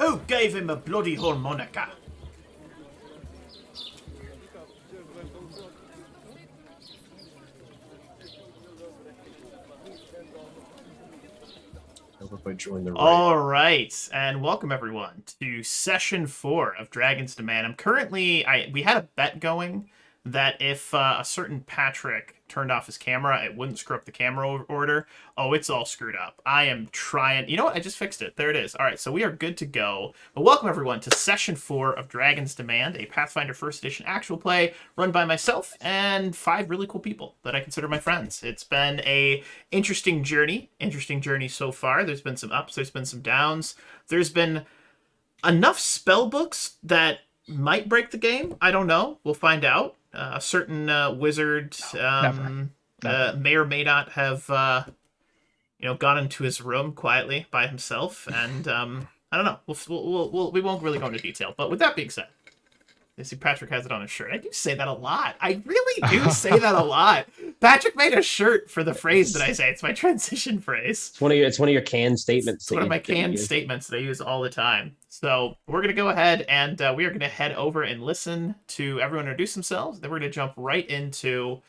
Who gave him a bloody harmonica? I hope I joined the right. All right, and welcome everyone to session 4 of Dragon's Demand. I'm currently, we had a bet going that if a certain Patrick turned off his camera, it wouldn't screw up the camera order. Oh, it's all screwed up. I am trying. You know what? I just fixed it. There it is. All right, so we are good to go. But welcome everyone to session 4 of Dragon's Demand, a Pathfinder 1st Edition actual play run by myself and 5 really cool people that I consider my friends. It's been a interesting journey so far. There's been some ups, there's been some downs. There's been enough spell books that might break the game. I don't know. We'll find out. A certain wizard Never. may or may not have gone into his room quietly by himself, and I don't know. We won't really go into detail. But with that being said, you see Patrick has it on his shirt. I do say that a lot. I really do say that a lot. Patrick made a shirt for the phrase that I say. It's my transition phrase. It's one of your canned statements. It's one of my canned statements that I use all the time. So we're going to go ahead and we are going to head over and listen to everyone introduce themselves. Then we're going to jump right into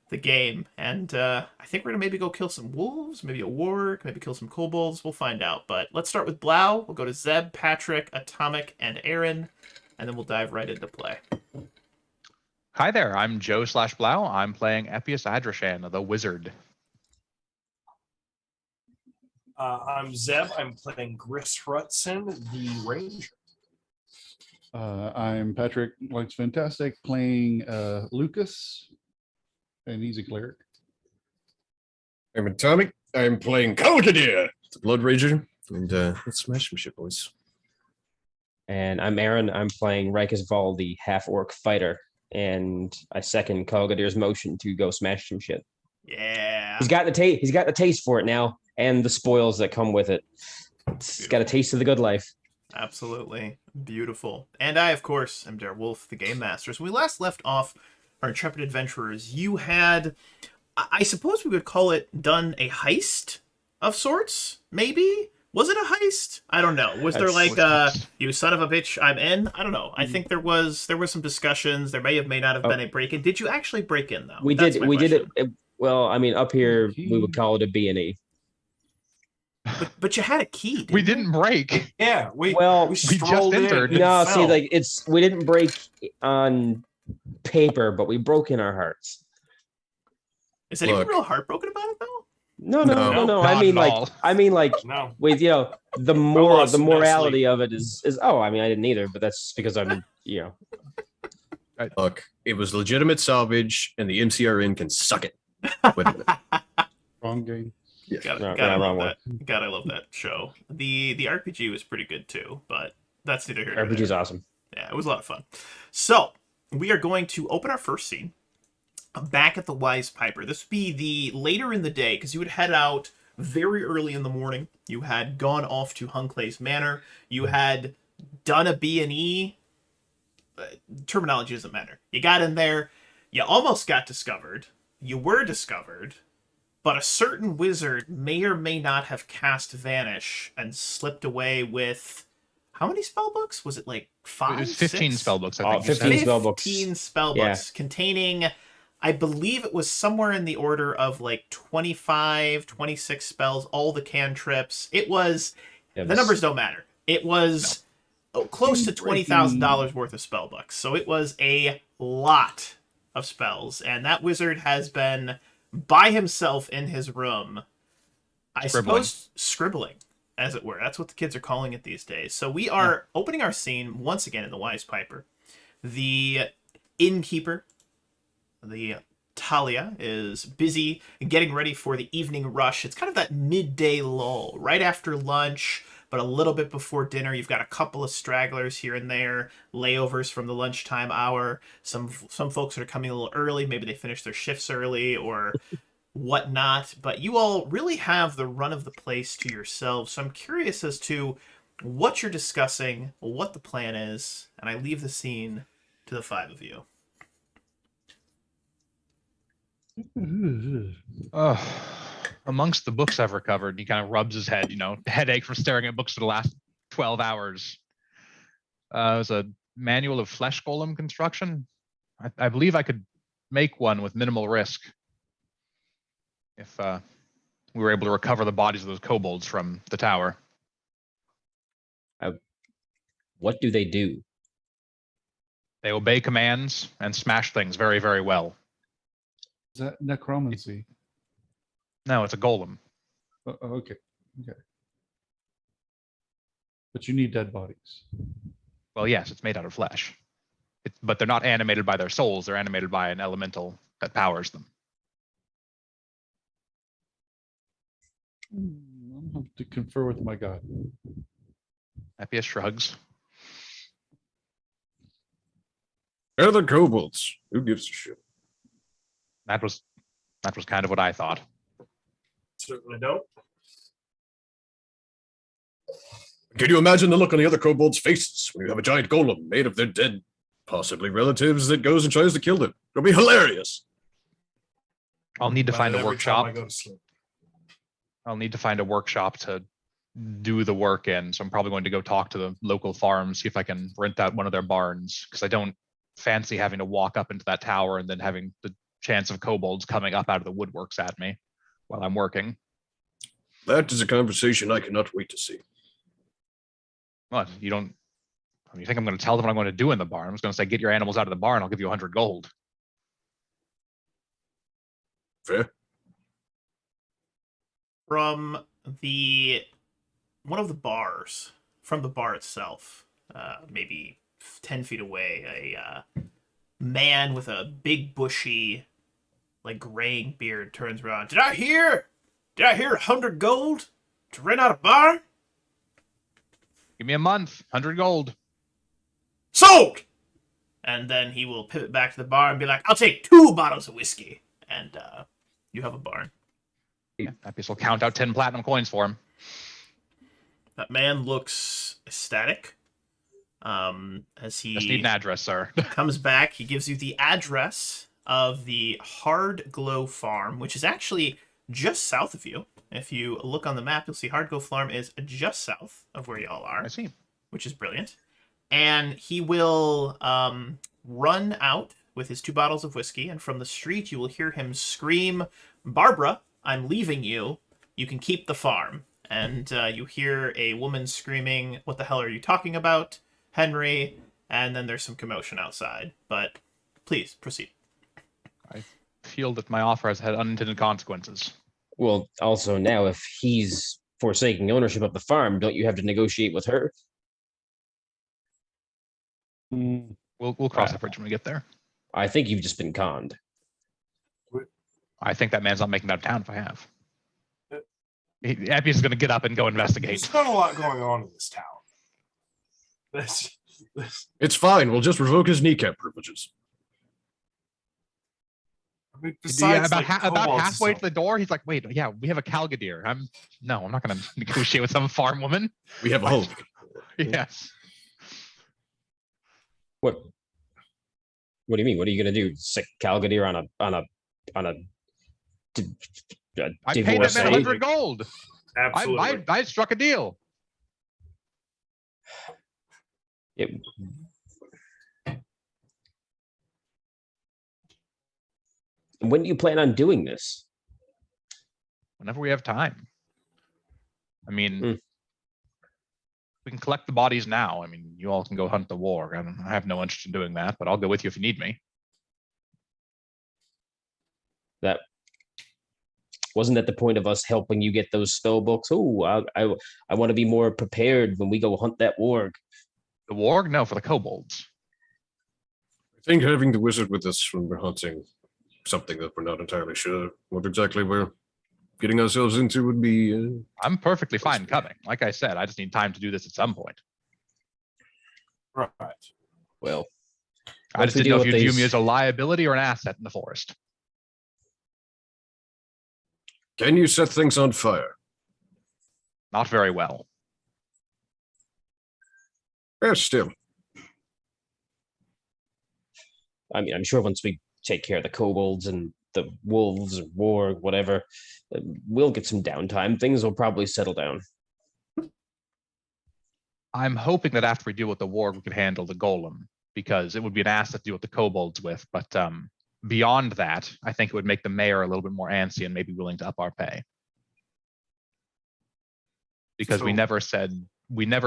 the game. And I think we're going to maybe go kill some wolves, maybe a warg, maybe kill some kobolds. We'll find out. But let's start with Blau. We'll go to Zeb, Patrick, Atomic, and Aaron. And then we'll dive right into play. Hi there, I'm Joe/Blau. I'm playing Epius Adrashan, the wizard. I'm Zeb. I'm playing Gris Hrutson, the ranger. I'm Patrick Likes Fantastic, playing Lucas, and he's a cleric. I'm Atomic. I'm playing Kalkadir, the Blood Ranger. And let's smash some shit, boys. And I'm Aaron. I'm playing Rikus Vol, the half-orc fighter. And I second Kalgadir's motion to go smash some shit. Yeah. He's got the taste for it now, and the spoils that come with it. It's got a taste of the good life. Absolutely. Beautiful. And I, of course, am Dare Wolf, the Game Master. So we last left off our intrepid adventurers. You had, I suppose we would call it, done a heist of sorts, maybe? Was it a heist? I don't know. Was there like you son of a bitch, I'm in? I don't know. I think there was some discussions. There may not have been a break-in. Did you actually break in though? We did it. Well, I mean, up here we would call it a B&E. But you had a key. Didn't We didn't break. Yeah, we just entered. No, see, like we didn't break on paper, but we broke in our hearts. Is anyone real heartbroken about it though? No. Not I mean, like, no. with the morality of it is. Oh, I mean, I didn't either, but that's because I'm Look, it was legitimate salvage, and the MCRN can suck it. Wait a minute. Wrong game. Yeah. Gotta love that. Gotta love that show. The RPG was pretty good too, but that's neither here nor there. RPG's awesome. Yeah, it was a lot of fun. So we are going to open our first scene back at the Wise Piper. This would be the later in the day, because you would head out very early in the morning. You had gone off to Hunclay's Manor. You had done a B&E. Terminology doesn't matter. You got in there. You almost got discovered. You were discovered. But a certain wizard may or may not have cast Vanish and slipped away with... How many spellbooks? Was it like 5? It was 15 6? spellbooks, I think. 15 spellbooks. 15 spellbooks containing... I believe it was somewhere in the order of like 25, 26 spells, all the cantrips. It was, the numbers don't matter. It was close to $20,000 worth of spellbooks. So it was a lot of spells. And that wizard has been by himself in his room, I suppose scribbling, as it were. That's what the kids are calling it these days. So we are opening our scene once again in the Wise Piper. The innkeeper, the Talia, is busy getting ready for the evening rush. It's kind of that midday lull, right after lunch, but a little bit before dinner. You've got a couple of stragglers here and there, layovers from the lunchtime hour. Some folks are coming a little early. Maybe they finish their shifts early or whatnot. But you all really have the run of the place to yourselves. So I'm curious as to what you're discussing, what the plan is, and I leave the scene to the 5 of you. Amongst the books I've recovered, he kind of rubs his head, headache from staring at books for the last 12 hours. It was a manual of flesh golem construction. I believe I could make one with minimal risk if we were able to recover the bodies of those kobolds from the tower. What do they do? They obey commands and smash things very, very well. Is that necromancy? No, it's a golem. Okay. But you need dead bodies. Well, yes, it's made out of flesh. But they're not animated by their souls. They're animated by an elemental that powers them. I'm going to confer with my god. Epius shrugs. They're the kobolds. Who gives a shit? That was kind of what I thought. Certainly don't. Can you imagine the look on the other kobolds' faces when you have a giant golem made of their dead, possibly relatives, that goes and tries to kill them? It'll be hilarious. I'll need to find a Every workshop. time I go to sleep. I'll need to find a workshop to do the work in. So I'm probably going to go talk to the local farm, see if I can rent out one of their barns, because I don't fancy having to walk up into that tower and then having the chance of kobolds coming up out of the woodworks at me while I'm working. That is a conversation I cannot wait to see. What? You think I'm going to tell them what I'm going to do in the barn? I'm just going to say, get your animals out of the barn. I'll give you 100 gold. Fair. From one of the bars, from the bar itself, maybe 10 feet away, a man with a big bushy, like graying beard turns around. Did I hear 100 gold to rent out a bar? Give me a month, 100 gold. Sold! And then he will pivot back to the bar and be like, I'll take 2 bottles of whiskey. And you have a barn. Yeah, Epius will count out 10 platinum coins for him. That man looks ecstatic. As he Just need an address, sir. comes back, he gives you the address of the Hard Glow Farm, which is actually just south of you. If you look on the map, you'll see Hard Glow Farm is just south of where y'all are. I see. Which is brilliant. And he will run out with his 2 bottles of whiskey, and from the street you will hear him scream, Barbara, I'm leaving you. You can keep the farm. And you hear a woman screaming, what the hell are you talking about, Henry? And then there's some commotion outside. But please, proceed. I feel that my offer has had unintended consequences. Well, also now, if he's forsaking ownership of the farm, don't you have to negotiate with her? We'll cross that bridge when we get there. I think you've just been conned. I think that man's not making it out of town if I have. Epius is going to get up and go investigate. There's not a lot going on in this town. It's fine. We'll just revoke his kneecap privileges. I mean, Yeah, besides, about, like, about kobolds halfway and to the door, he's like, wait, yeah, we have a Calgadir. I'm not going to negotiate with some farm woman. We have a hope. Yes. What do you mean? What are you gonna do? Sick Calgadir on a I paid that divorce? man 100 gold. Absolutely. I struck a deal. When do you plan on doing this? Whenever we have time. I mean, we can collect the bodies now. I mean, you all can go hunt the warg. I have no interest in doing that, but I'll go with you if you need me. That wasn't at the point of us helping you get those spell books. Oh, I want to be more prepared when we go hunt that warg. The warg? No, for the kobolds. I think having the wizard with us when we're hunting something that we're not entirely sure what exactly we're getting ourselves into would be... I'm perfectly fine coming. Like I said, I just need time to do this at some point. Right. Well, I just didn't know if you'd view me as a liability or an asset in the forest. Can you set things on fire? Not very well. Still. I mean, I'm sure once we take care of the kobolds and the wolves or warg, whatever, we'll get some downtime. Things will probably settle down. I'm hoping that after we deal with the warg, we can handle the golem, because it would be an asset to deal with the kobolds with. But beyond that, I think it would make the mayor a little bit more antsy and maybe willing to up our pay. Because we So- never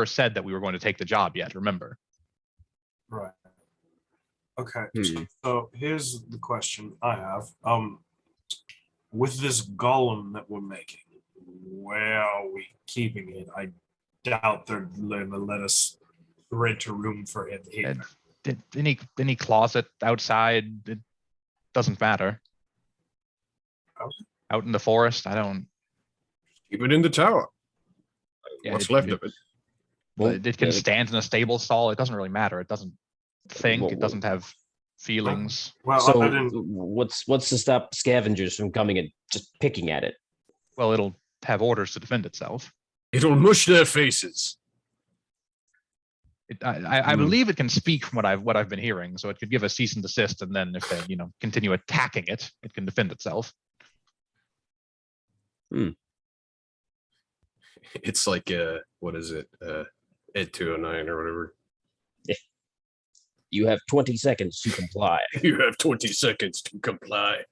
said that we were going to take the job yet. Remember? Right. Okay. Hmm. So here's the question I have. With this golem that we're making, where are we keeping it? I doubt they're going to let us rent a room for him here. Any closet outside, it doesn't matter. Okay. Out in the forest, I don't. Keep it in the tower. Yeah, What's left of it? It can stand in a stable stall. It doesn't really matter. It doesn't think. Well, It doesn't have feelings. Well, So I didn't. what's to stop scavengers from coming and just picking at it? Well, it'll have orders to defend itself. It'll mush their faces. I believe it can speak from what I've been hearing, so it could give a cease and desist, and then if they continue attacking it, it can defend itself. It's like what is it? Ed 209 or whatever. You have 20 seconds to comply. You have 20 seconds to comply.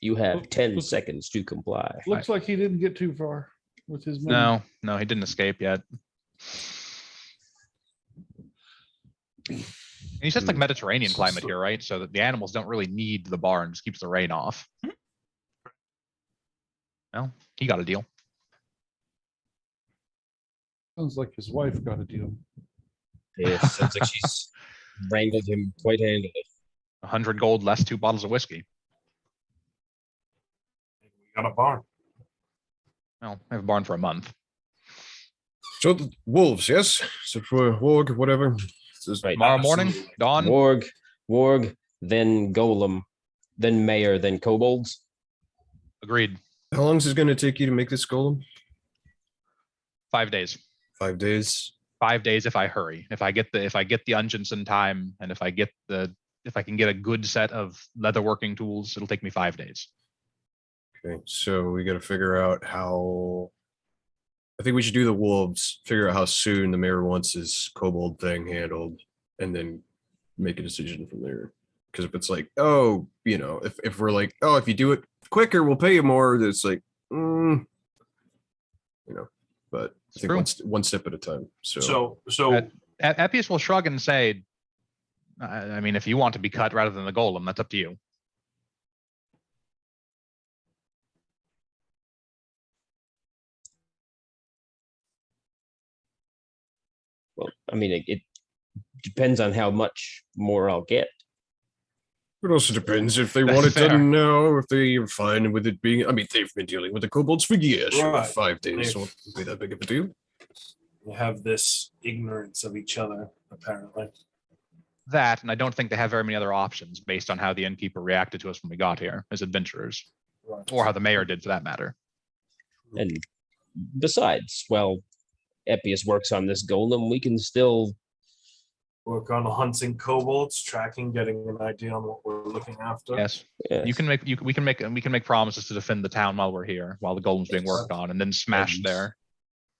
You have 10 seconds to comply. Looks like he didn't get too far with his money. No, he didn't escape yet. And he says like Mediterranean climate here, right? So that the animals don't really need the barn; just keeps the rain off. Well, he got a deal. Sounds like his wife got a deal. Yeah, sounds like she's wrangled him quite handily. 100 gold less 2 bottles of whiskey. We got a barn. Well, I have a barn for a month. So the wolves, yes? So for warg, whatever. Just Right. Tomorrow morning, Absolutely. dawn. Warg, then golem, then mayor, then kobolds. Agreed. How long is it going to take you to make this golem? 5 days. 5 days. 5 days if I hurry. If I get the unguents in time, and if I can get a good set of leatherworking tools, it'll take me 5 days. Okay, so we got to figure out how. I think we should do the wolves, figure out how soon the mayor wants his kobold thing handled, and then make a decision from there. Because if it's like, oh, if we're like, oh, if you do it quicker, we'll pay you more, it's like, but I think one step at a time. So Epius will shrug and say, I mean, if you want to be cut rather than the golem, that's up to you. Well, I mean, it depends on how much more I'll get. it also depends if they That's want it fair. done now, if they're fine with it being. I mean, they've been dealing with the kobolds for years. Sure, Right. 5 days They've- won't be that big of a deal. We have this ignorance of each other, apparently. That, and I don't think they have very many other options based on how the innkeeper reacted to us when we got here as adventurers, Right. or how the mayor did for that matter. And besides, while Epius works on this golem, we can still Work on hunting kobolds, tracking, getting an idea on what we're looking after. Yes, yes, we can make promises to defend the town while we're here, while the golem's being worked on, and then smash And- their.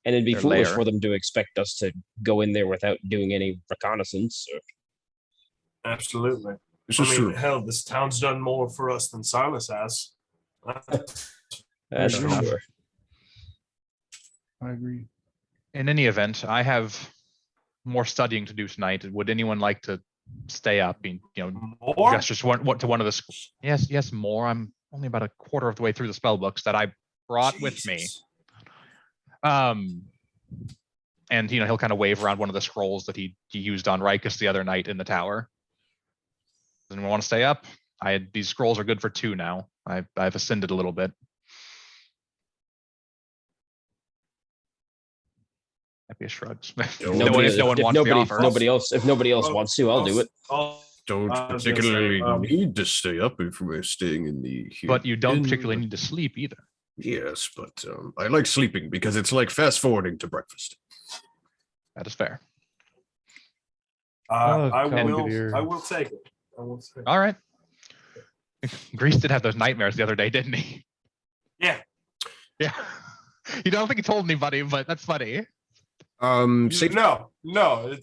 and it'd be their foolish lair. for them to expect us to go in there without doing any reconnaissance. Absolutely. This I is mean, true. hell, this town's done more for us than Silas has. That's Sure. for sure. I agree. In any event, I have more studying to do tonight. Would anyone like to stay up? More? Just what to one of the. Yes, more. I'm only about a quarter of the way through the spell books that I brought with me. Jesus. And he'll kind of wave around one of the scrolls that he used on Rikus the other night in the tower. Does anyone want to stay up? These scrolls are good for 2 now. I've ascended a little bit. Epius shrugs. No no one wants the offer. If nobody else wants to, I'll do it. Don't I was gonna say, particularly need to stay up if we're staying in the. But you don't inn. particularly need to sleep either. Yes, but I like sleeping because it's like fast forwarding to breakfast. That is fair. I Calgary. will take it. I will take it. All right. Grease did have those nightmares the other day, didn't he? Yeah. Yeah. You don't think he told anybody, but that's funny. Safe. No,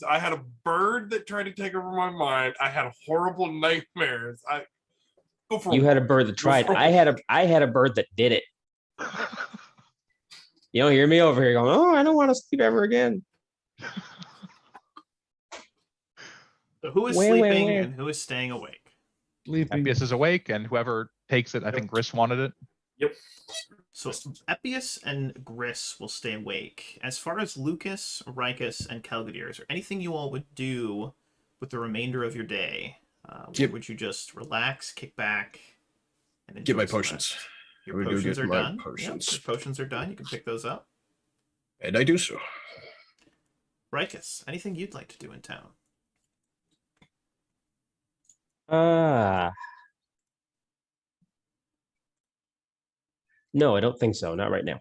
I had a bird that tried to take over my mind. I had horrible nightmares. I go for You had a walk. bird that Go tried. for a I had a bird that did it. You don't hear me over here going, "Oh, I don't want to sleep ever again." So who is Where? sleeping and who is staying awake? Sleeping. Epius is awake, and whoever takes it, I think Gris wanted it. Yep. So Epius and Gris will stay awake. As far as Lucas, Rikus, and Kelgadir, is there anything you all would do with the remainder of your day? Yep. Would you just relax, kick back, and Get my enjoy some potions. rest? I Your would go potions get are my done. potions. Yep, your potions are done. You can pick those up. And I do so. Rikus, anything you'd like to do in town? No, I don't think so. Not right now.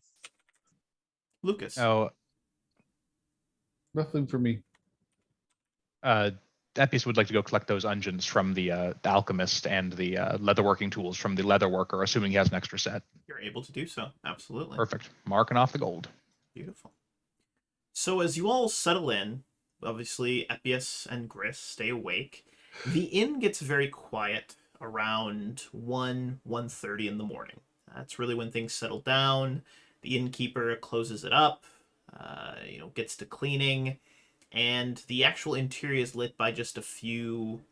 Lucas. Oh, Nothing for me. Epius would like to go collect those unguents from the alchemist and the leatherworking tools from the leather worker, assuming he has an extra set. You're able to do so. Absolutely. Perfect. Marking off the gold. Beautiful. So as you all settle in, obviously Epius and Gris stay awake. The inn gets very quiet around 1:30 in the morning. That's really when things settle down. The innkeeper closes it up, gets to cleaning, and the actual interior is lit by just a few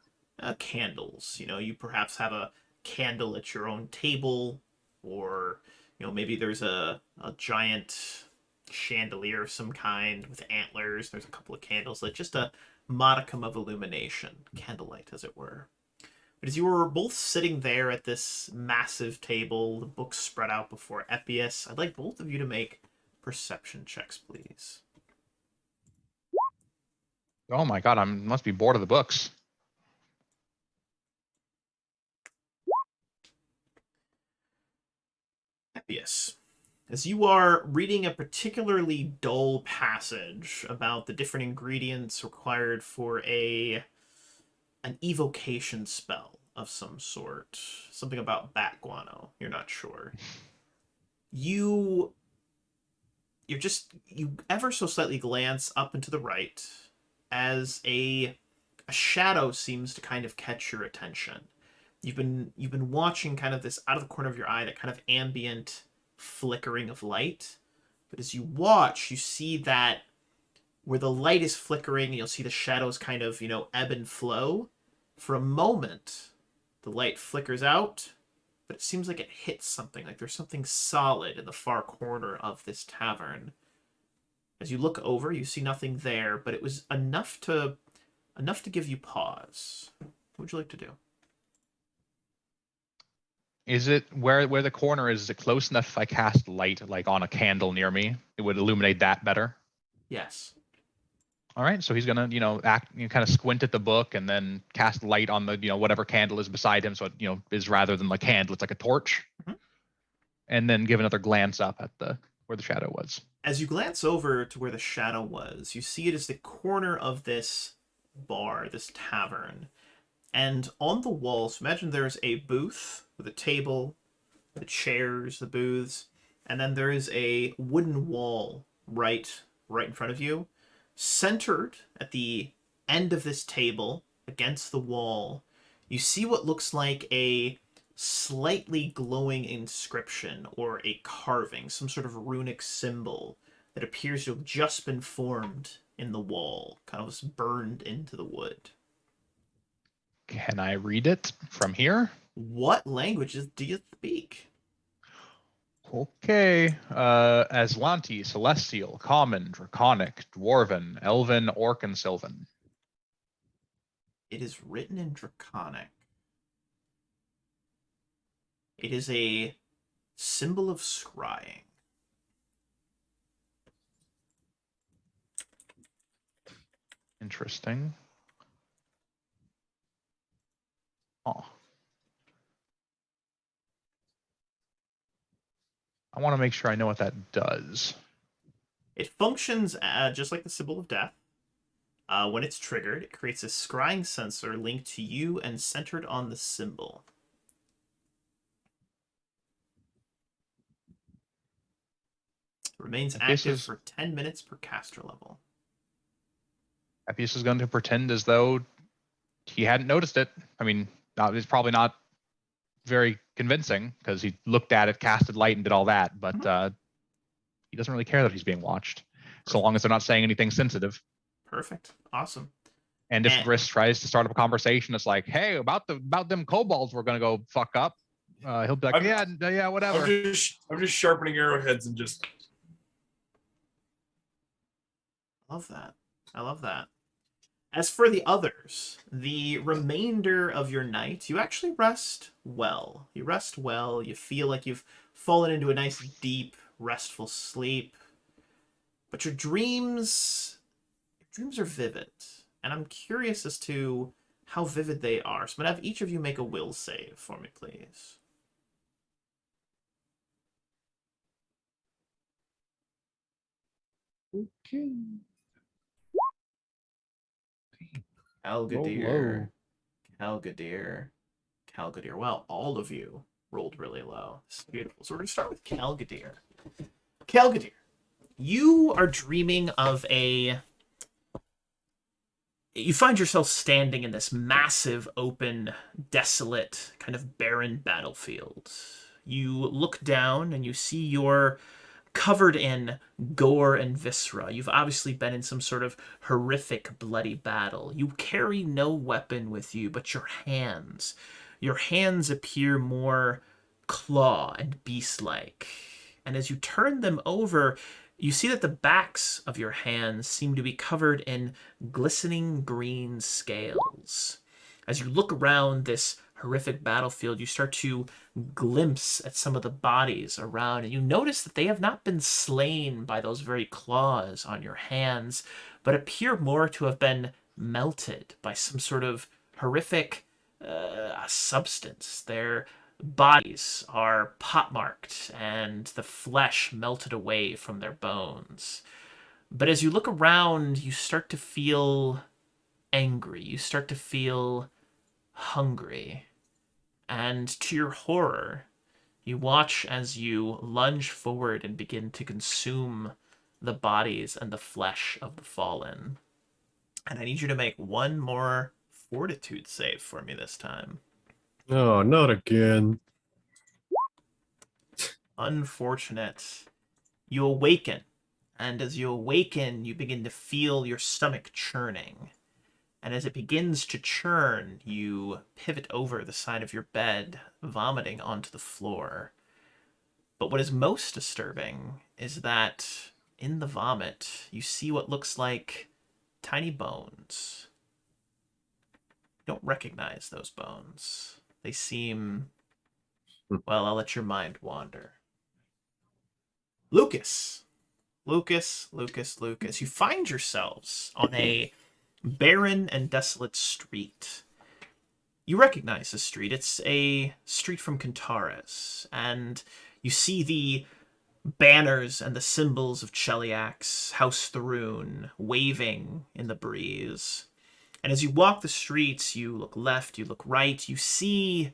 candles. You perhaps have a candle at your own table, or maybe there's a giant chandelier of some kind with antlers. There's a couple of candles lit, just a modicum of illumination, candlelight as it were. But as you were both sitting there at this massive table, the books spread out before Epius, I'd like both of you to make perception checks, please. Oh my god, I must be bored of the books. Epius, as you are reading a particularly dull passage about the different ingredients required for an evocation spell of some sort, something about bat guano, you're not sure. You ever so slightly glance up and to the right as a shadow seems to kind of catch your attention. You've been watching kind of this out of the corner of your eye, that kind of ambient flickering of light. But as you watch, you see that where the light is flickering, you'll see the shadows kind of, ebb and flow. For a moment, the light flickers out, but it seems like it hits something, like there's something solid in the far corner of this tavern. As you look over, you see nothing there, but it was enough to give you pause. What would you like to do? Is it where the corner is it close enough if I cast light like on a candle near me? It would illuminate that better? Yes. All right, so he's gonna, kind of squint at the book and then cast light on the, whatever candle is beside him. So it, is rather than a candle, it's like a torch. Mhm. And then give another glance up at where the shadow was. As you glance over to where the shadow was, you see it as the corner of this bar, this tavern. And on the walls, imagine there's a booth with a table, the chairs, the booths, and then there is a wooden wall right in front of you. Centered at the end of this table, against the wall, you see what looks like a slightly glowing inscription or a carving, some sort of runic symbol that appears to have just been formed in the wall, kind of burned into the wood. Can I read it from here? What languages do you speak? Okay. Aslanti, Celestial, Common, Draconic, Dwarven, Elven, Orc, and Sylvan. It is written in Draconic. It is a symbol of scrying. Interesting. Oh. I want to make sure I know what that does. It functions just like the symbol of death. When it's triggered, it creates a scrying sensor linked to you and centered on the symbol. Remains Appius active is- for 10 minutes per caster level. Appius is going to pretend as though he hadn't noticed it. I mean, it's probably not very convincing because he looked at it, casted light, and did all that. But he doesn't really care that he's being watched, so long as they're not saying anything sensitive. Perfect. Awesome. And if Briss tries to start up a conversation, it's like, "Hey, about them kobolds, we're gonna go fuck up." He'll be like, "Yeah, whatever." I'm just sharpening arrowheads and just. Love that. I love that. As for the others, the remainder of your night, you actually rest well. You rest well. You feel like you've fallen into a nice, deep, restful sleep. But your dreams are vivid. And I'm curious as to how vivid they are. So I'm going to have each of you make a will save for me, please. Okay. Calgadir. Calgadir. Well, all of you rolled really low. This is beautiful. So we're going to start with Calgadir. Calgadir, you are dreaming of a... You find yourself standing in this massive, open, desolate, kind of barren battlefield. You look down and you see you're covered in gore and viscera. You've obviously been in some sort of horrific, bloody battle. You carry no weapon with you but your hands. Your hands appear more claw and beast-like. And as you turn them over, you see that the backs of your hands seem to be covered in glistening green scales. As you look around this horrific battlefield, you start to glimpse at some of the bodies around, and you notice that they have not been slain by those very claws on your hands, but appear more to have been melted by some sort of horrific substance. Their bodies are pockmarked and the flesh melted away from their bones. But as you look around, you start to feel angry. You start to feel hungry. And to your horror, you watch as you lunge forward and begin to consume the bodies and the flesh of the fallen. And I need you to make one more fortitude save for me this time. No, not again. Unfortunate. You awaken, and as you awaken, you begin to feel your stomach churning. And as it begins to churn, you pivot over the side of your bed, vomiting onto the floor. But what is most disturbing is that in the vomit, you see what looks like tiny bones. You don't recognize those bones. They seem... Well, I'll let your mind wander. Lucas. You find yourselves on a barren and desolate street. You recognize the street. It's a street from Cantares, and you see the banners and the symbols of Cheliax, House Thrune, waving in the breeze. And as you walk the streets, you look left, you look right, you see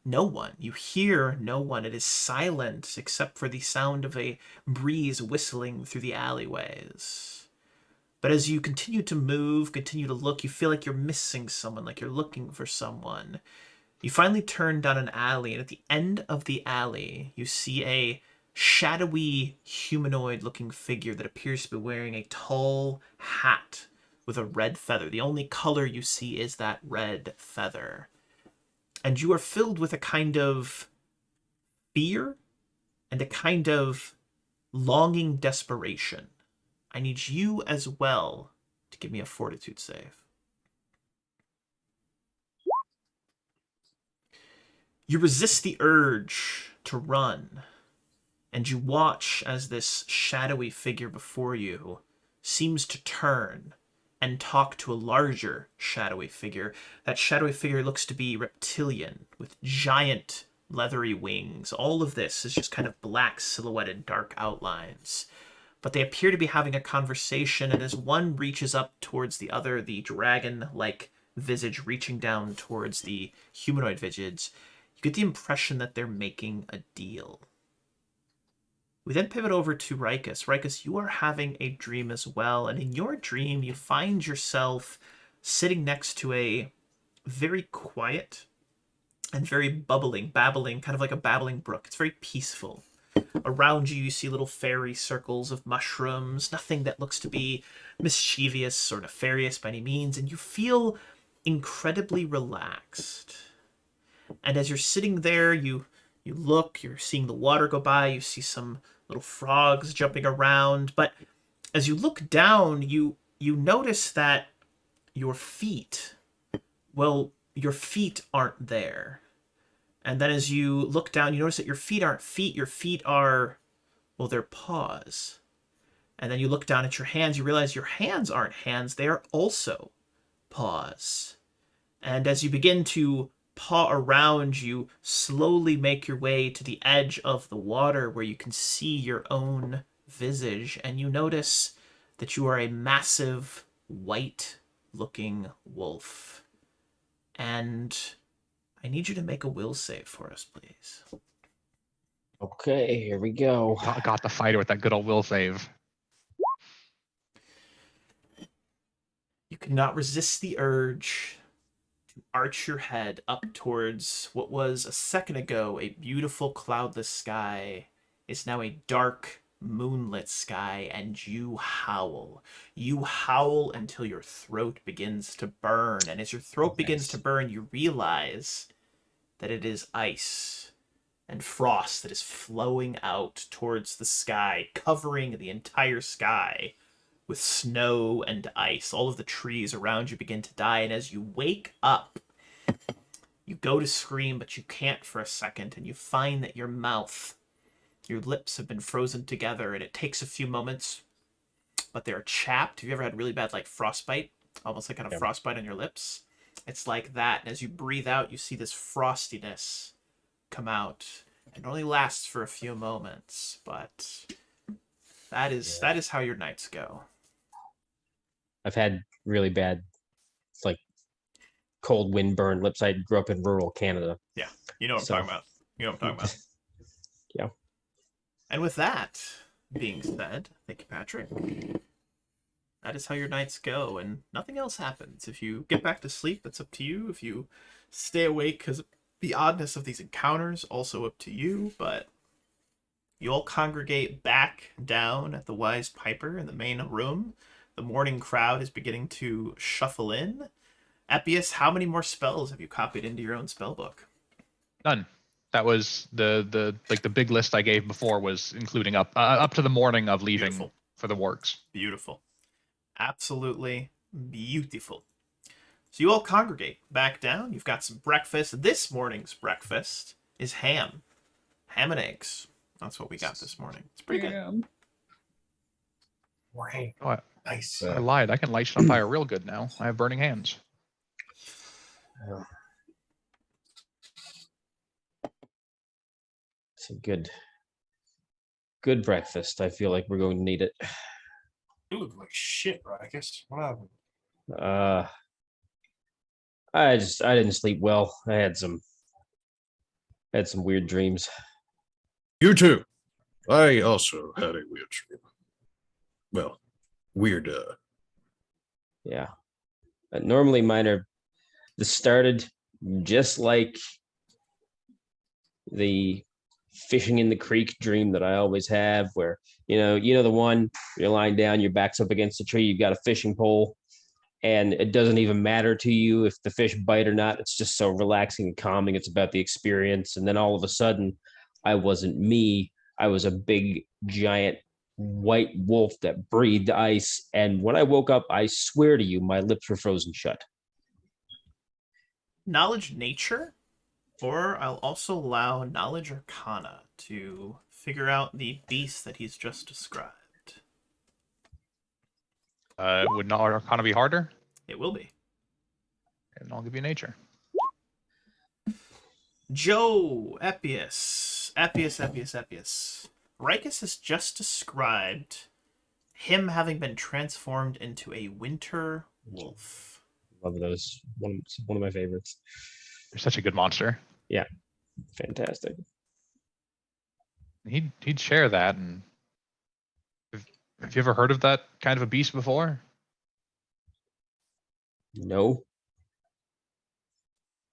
no one. You hear no one. It is silent except for the sound of a breeze whistling through the alleyways. But as you continue to move, continue to look, you feel like you're missing someone, like you're looking for someone. You finally turn down an alley, and at the end of the alley, you see a shadowy, humanoid-looking figure that appears to be wearing a tall hat with a red feather. The only color you see is that red feather. And you are filled with a kind of fear and a kind of longing desperation. I need you as well to give me a fortitude save. You resist the urge to run, and you watch as this shadowy figure before you seems to turn and talk to a larger shadowy figure. That shadowy figure looks to be reptilian, with giant leathery wings. All of this is just kind of black silhouetted dark outlines. But they appear to be having a conversation, and as one reaches up towards the other, the dragon-like visage reaching down towards the humanoid visage, you get the impression that they're making a deal. We then pivot over to Rikus. Rikus, you are having a dream as well, and in your dream, you find yourself sitting next to a very quiet and very babbling, kind of like a babbling brook. It's very peaceful. Around you, you see little fairy circles of mushrooms, nothing that looks to be mischievous or nefarious by any means, and you feel incredibly relaxed. And as you're sitting there, you look, you're seeing the water go by, you see some little frogs jumping around, but as you look down, you notice that your feet, well, your feet aren't there. And then as you look down, you notice that your feet aren't feet, your feet are, well, they're paws. And then you look down at your hands, you realize your hands aren't hands, they are also paws. And as you begin to paw around, you slowly make your way to the edge of the water where you can see your own visage, and you notice that you are a massive white-looking wolf. And I need you to make a will save for us, please. Okay, here we go. Got the fighter with that good old will save. You cannot resist the urge to arch your head up towards what was a second ago a beautiful cloudless sky is now a dark moonlit sky, and you howl. You howl until your throat begins to burn, and as your throat begins to burn, you realize that it is ice and frost that is flowing out towards the sky, covering the entire sky with snow and ice. All of the trees around you begin to die, and as you wake up, you go to scream, but you can't for a second, and you find that your mouth, your lips have been frozen together, and it takes a few moments, but they're chapped. Have you ever had really bad, like, frostbite? Almost like kind of frostbite on your lips? It's like that, and as you breathe out, you see this frostiness come out. It only lasts for a few moments, but that is how your nights go. I've had really bad, like, cold wind burn lips. I grew up in rural Canada. Yeah, you know what I'm talking about. You know what I'm talking about. Yeah. And with that being said, thank you, Patrick. That is how your nights go, and nothing else happens. If you get back to sleep, that's up to you. If you stay awake because of the oddness of these encounters, also up to you, but you all congregate back down at the Wise Piper in the main room. The morning crowd is beginning to shuffle in. Epius, how many more spells have you copied into your own spell book? None. That was the big list I gave before was including up to the morning of leaving Beautiful. for the works. Beautiful. Absolutely beautiful. So you all congregate back down. You've got some breakfast. This morning's breakfast is ham. Ham and eggs. That's what we got this morning. It's pretty good. More ham. Oh, Nice. I lied. I can light shit on fire real good now. I have burning hands. It's a good breakfast. I feel like we're going to need it. You look like shit, Rikus. What happened? I didn't sleep well. I had some weird dreams. You too. I also had a weird dream. Well, weird. Yeah. Normally mine are started just like the fishing in the creek dream that I always have, where you know the one you're lying down, your back's up against a tree, you've got a fishing pole, and it doesn't even matter to you if the fish bite or not. It's just so relaxing and calming. It's about the experience. And then all of a sudden, I wasn't me. I was a big, giant white wolf that breathed ice. And when I woke up, I swear to you, my lips were frozen shut. Knowledge nature, or I'll also allow knowledge arcana to figure out the beast that he's just described. Would not Arcana be harder? It will be. And I'll give you nature. Joe, Epius. Rikus has just described him having been transformed into a winter wolf. Love those. One of my favorites. You're such a good monster. Yeah. Fantastic. He'd share that. And have you ever heard of that kind of a beast before? No.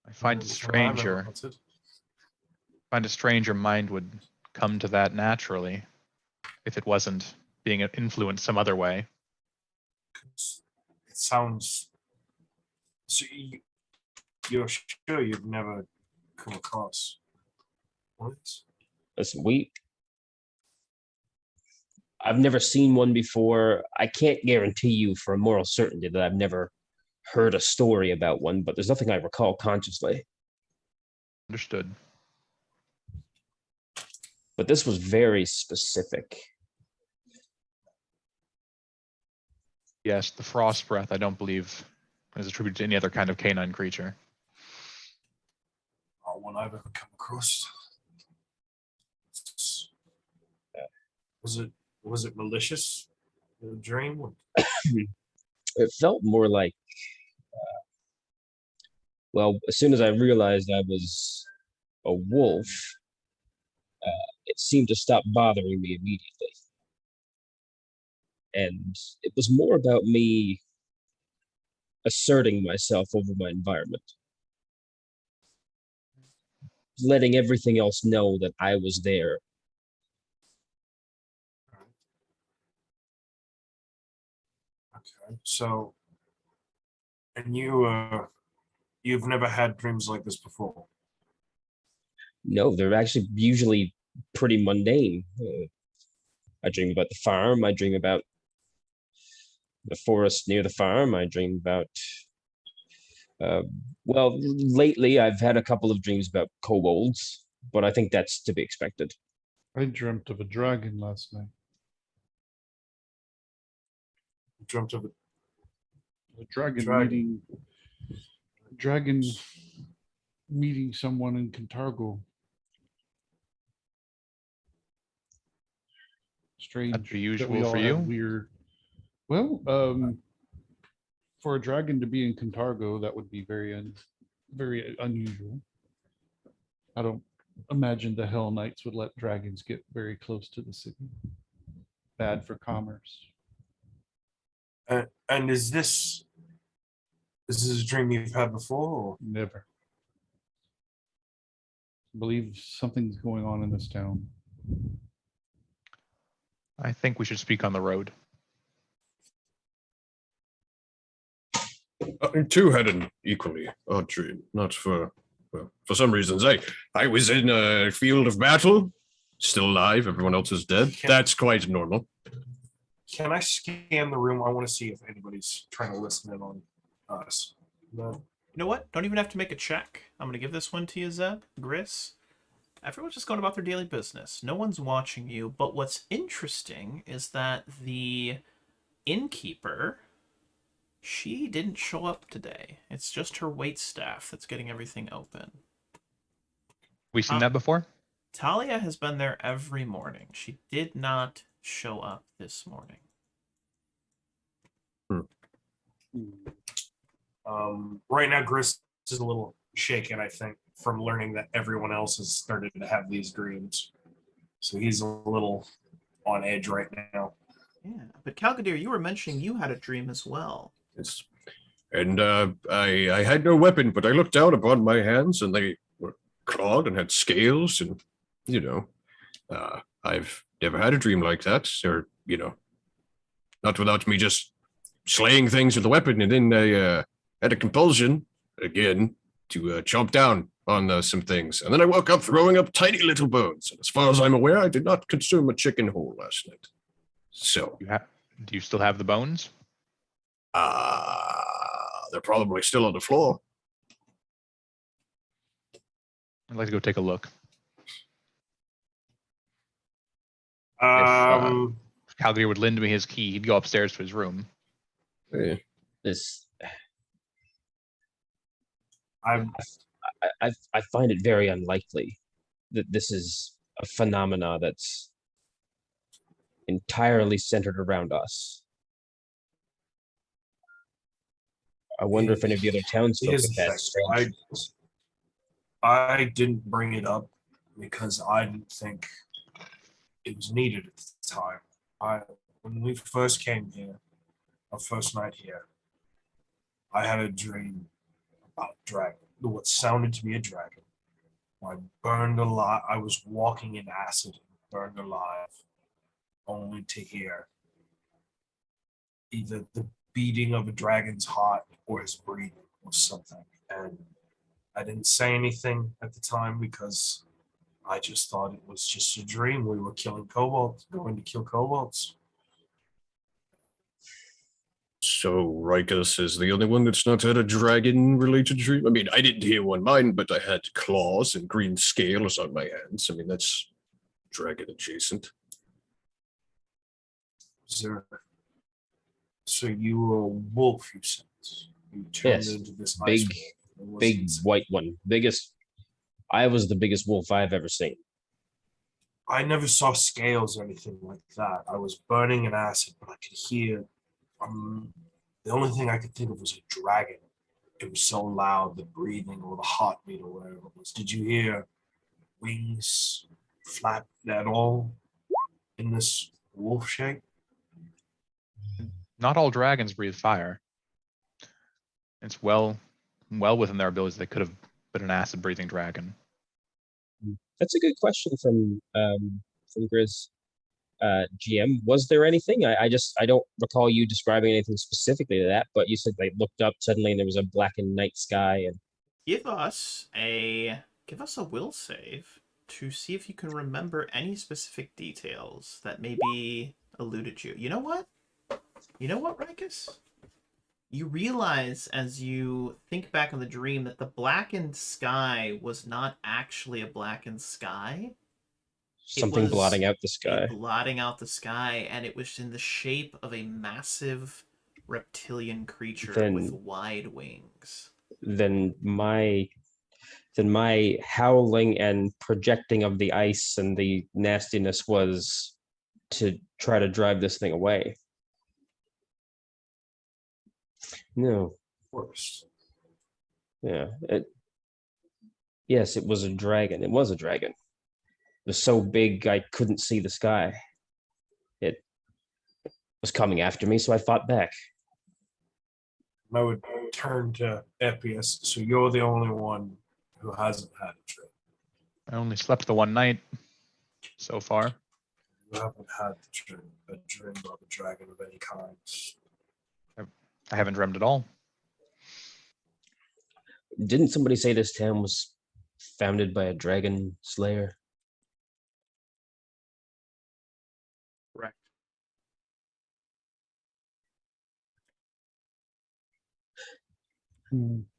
I find it strange your mind would come to that naturally, if it wasn't being influenced some other way. It sounds. So you're sure you've never come across what? Listen, I've never seen one before. I can't guarantee you for a moral certainty that I've never heard a story about one, but there's nothing I recall consciously. Understood. But this was very specific. Yes, the frost breath, I don't believe is attributed to any other kind of canine creature. Not one I've ever come across. Was it malicious? The dream? It felt more like, well, as soon as I realized I was a wolf, it seemed to stop bothering me immediately. And it was more about me asserting myself over my environment, letting everything else know that I was there. Okay, so, and you've never had dreams like this before? No, they're actually usually pretty mundane. I dream about the farm. I dream about the forest near the farm. I dream about, well, lately I've had a couple of dreams about kobolds, but I think that's to be expected. I dreamt of a dragon last night. You dreamt of it. A dragon Dragon. meeting someone in Cantargo. Strange. That'd be that we usual all for have you? Weird. Well, for a dragon to be in Cantargo, that would be very unusual. I don't imagine the Hell Knights would let dragons get very close to the city. Bad for commerce. And is this a dream you've had before? Or? Never. I believe something's going on in this town. I think we should speak on the road. Two had an equally odd dream. Not for some reasons. I was in a field of battle, still alive. Everyone else is dead. That's quite normal. Can I scan the room? I want to see if anybody's trying to listen in on us. No. You know what? Don't even have to make a check. I'm going to give this one to you, Zeb, Gris. Everyone's just going about their daily business. No one's watching you. But what's interesting is that the innkeeper, she didn't show up today. It's just her waitstaff that's getting everything open. We seen that before? Talia has been there every morning. She did not show up this morning. Right now, Gris is a little shaken, I think, from learning that everyone else has started to have these dreams. So he's a little on edge right now. Yeah, but Calgadir, you were mentioning you had a dream as well. Yes. And I had no weapon, but I looked down upon my hands and they were clawed and had scales. And, I've never had a dream like that. Or, not without me just slaying things with a weapon. And then I had a compulsion, again, to chomp down on some things. And then I woke up throwing up tiny little bones. And as far as I'm aware, I did not consume a chicken whole last night. So. Do you still have the bones? They're probably still on the floor. I'd like to go take a look. If Calgary would lend me his key, he'd go upstairs to his room. Hey. I find it very unlikely that this is a phenomena that's entirely centered around us. I wonder if any of the other townsfolk have that strange. I didn't bring it up because I didn't think it was needed at the time. When we first came here, our first night here, I had a dream about a dragon, what sounded to be a dragon. I burned alive. I was walking in acid, burned alive, only to hear either the beating of a dragon's heart or his breathing or something. And I didn't say anything at the time because I just thought it was just a dream. We were killing kobolds, going to kill kobolds. So Rikus is the only one that's not had a dragon-related dream? I mean, I didn't hear one mine, but I had claws and green scales on my hands. I mean, that's dragon adjacent. So you were a wolf, you said. You turned Yes, into this big, ice wolf. big white one. Biggest. I was the biggest wolf I've ever seen. I never saw scales or anything like that. I was burning in acid, but I could hear. The only thing I could think of was a dragon. It was so loud, the breathing or the heartbeat or whatever it was. Did you hear wings flap at all in this wolf shape? Not all dragons breathe fire. It's well within their abilities. They could have been an acid breathing dragon. That's a good question from Grizz. GM, was there anything? I don't recall you describing anything specifically to that, but you said they looked up suddenly and there was a blackened night sky and Give us a will save to see if you can remember any specific details that maybe eluded you. You know what, Rikus? You realize as you think back on the dream that the blackened sky was not actually a blackened sky. something blotting out the sky. Blotting out the sky, and it was in the shape of a massive reptilian creature with wide wings. Then my howling and projecting of the ice and the nastiness was to try to drive this thing away. No. Worse. Yeah. Yes, it was a dragon. It was a dragon. It was so big I couldn't see the sky. It was coming after me, so I fought back. I would turn to Epius. So you're the only one who hasn't had a dream. I only slept the one night so far. You haven't had a dream of a dragon of any kind. I haven't dreamt at all. Didn't somebody say this town was founded by a dragon slayer? Correct.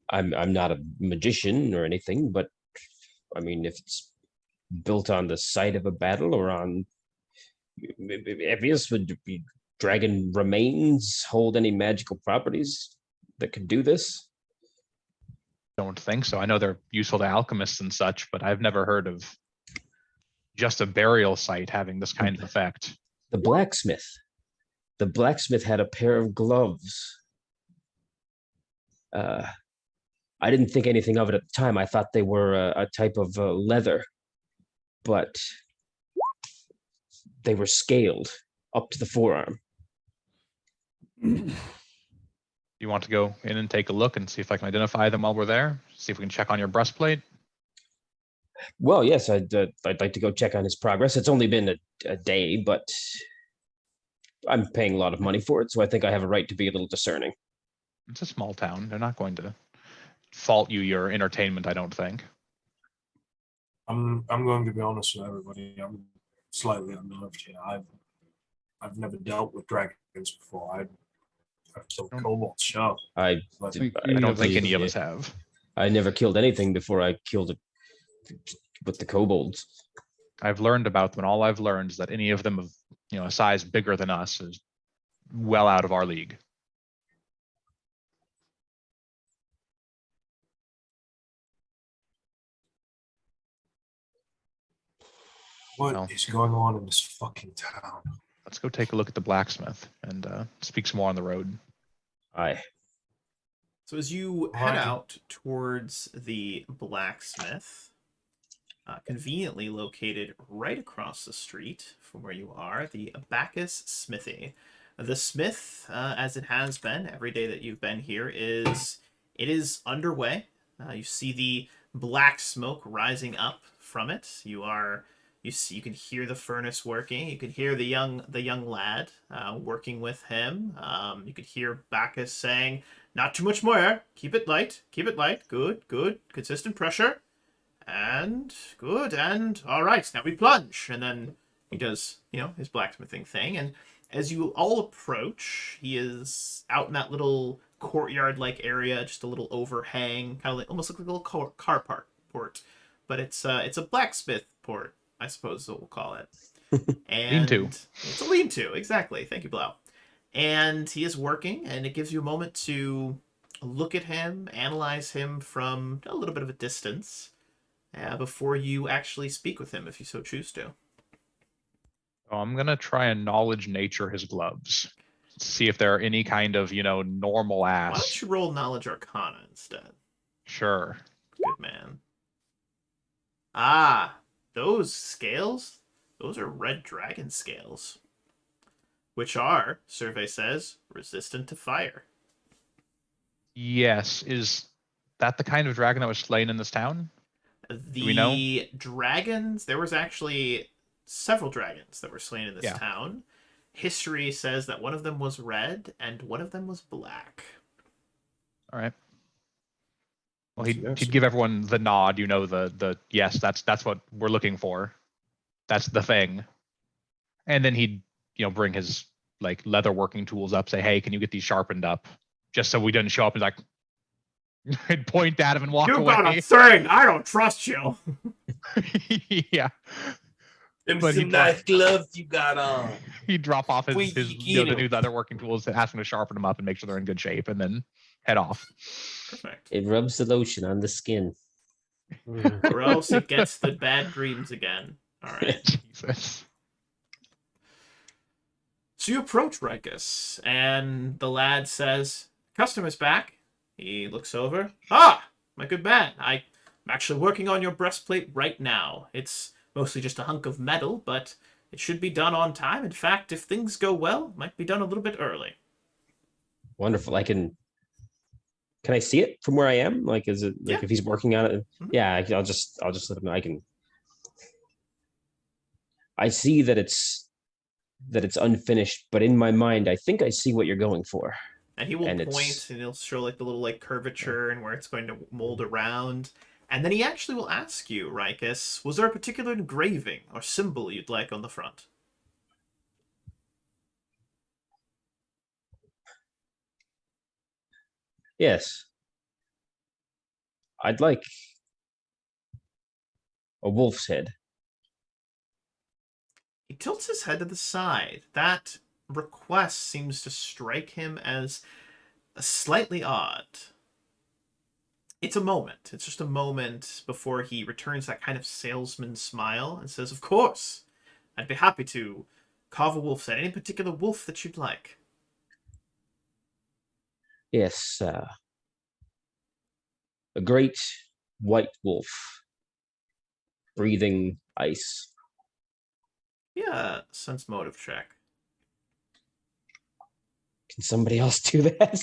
I'm not a magician or anything, but I mean, if it's built on the site of a battle or on, obvious, would be dragon remains hold any magical properties that could do this? Don't think so. I know they're useful to alchemists and such, but I've never heard of just a burial site having this kind of effect. The blacksmith had a pair of gloves. I didn't think anything of it at the time. I thought they were a type of leather, but they were scaled up to the forearm. You want to go in and take a look and see if I can identify them while we're there? See if we can check on your breastplate? Well, yes, I'd like to go check on his progress. It's only been a day, but I'm paying a lot of money for it, so I think I have a right to be a little discerning. It's a small town. They're not going to fault you your entertainment, I don't think. I'm going to be honest with everybody. I'm slightly unnerved here. I've never dealt with dragons before. I've killed kobolds, sure. I don't think any of us have. I never killed anything before I killed it with the kobolds. I've learned about them, and all I've learned is that any of them of a size bigger than us is well out of our league. What is going on in this fucking town? Let's go take a look at the blacksmith and speak some more on the road. Aye. So as you head out towards the blacksmith, conveniently located right across the street from where you are, the Abacus Smithy. The smith, as it has been every day that you've been here, is underway. You see the black smoke rising up from it. You can hear the furnace working. You can hear the young lad working with him. You could hear Bacchus saying, "Not too much more air. Keep it light. Keep it light. Good, good. Consistent pressure. And good. And all right. Now we plunge." And then he does, his blacksmithing thing. And as you all approach, he is out in that little courtyard-like area, just a little overhang, kind of like almost like a little car park port. But it's a blacksmith port, I suppose we'll call it. And Lean-to. it's a lean-to, exactly. Thank you, Blau. And he is working, and it gives you a moment to look at him, analyze him from a little bit of a distance, before you actually speak with him, if you so choose to. So I'm gonna try and knowledge nature his gloves. See if there are any kind of, normal Why don't ass. you roll Knowledge Arcana instead? Sure. Good man. Ah, those scales? Those are red dragon scales. Which are, survey says, resistant to fire. Yes. Is that the kind of dragon that was slain in this town? we know? The dragons, there was actually several dragons that were slain in this town. History says that one of them was red and one of them was black. All right. Well, he'd give everyone the nod, the yes, that's what we're looking for. That's the thing. And then he'd, bring his like leather working tools up, say, "Hey, can you get these sharpened up?" Just so we didn't show up and like I'd point at him and walk You away. got a thing. I don't trust you. Yeah. Them But some nice gloves you got on. He'd drop off Wait, his you the know. new leather working tools and ask him to sharpen them up and make sure they're in good shape, and then head off. Perfect. It rubs the lotion on the skin. Or else it gets the bad dreams again. All right. Jesus. So you approach Rikus, and the lad says, "Customer's back." He looks over. "Ah, my good man. I'm actually working on your breastplate right now. It's mostly just a hunk of metal, but it should be done on time. In fact, if things go well, it might be done a little bit early." Wonderful. Can I see it from where I am? Like, is it like if he's working on it? Mhm. Yeah, I'll just let him know. I see that it's unfinished, but in my mind, I think I see what you're going for. And he will And point, and he'll show like the little like curvature and where it's going to mold around. And then he actually will ask you, Rikus, was there a particular engraving or symbol you'd like on the front? Yes. I'd like a wolf's head. He tilts his head to the side. That request seems to strike him as slightly odd. It's a moment. It's just a moment before he returns that kind of salesman smile and says, "Of course, I'd be happy to carve a wolf's head. Any particular wolf that you'd like?" Yes, a great white wolf, breathing ice. Yeah, sense motive check. Can somebody else do that?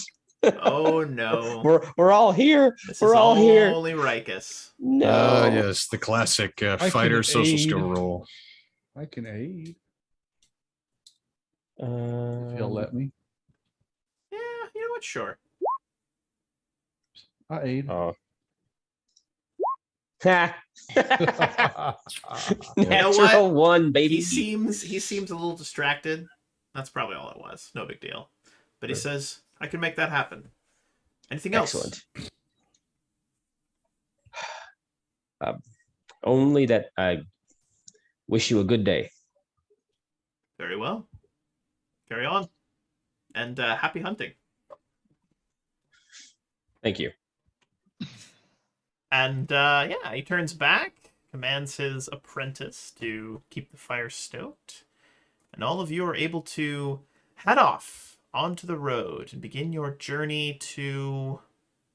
Oh no. We're all here. This We're is all here. only Rikus. No. Yes, the classic can fighter social aid. skill roll. I can aid if Um, you'll let me. Yeah, you know what? Sure. I aid. Oh. Ha. know Natural one, baby. He seems a little distracted. That's probably all it was. No big deal. But he says, "I can make that happen." Anything else? Excellent. Only that I wish you a good day. Very well. Carry on. And happy hunting. Thank you. And he turns back, commands his apprentice to keep the fire stoked, and all of you are able to head off onto the road and begin your journey to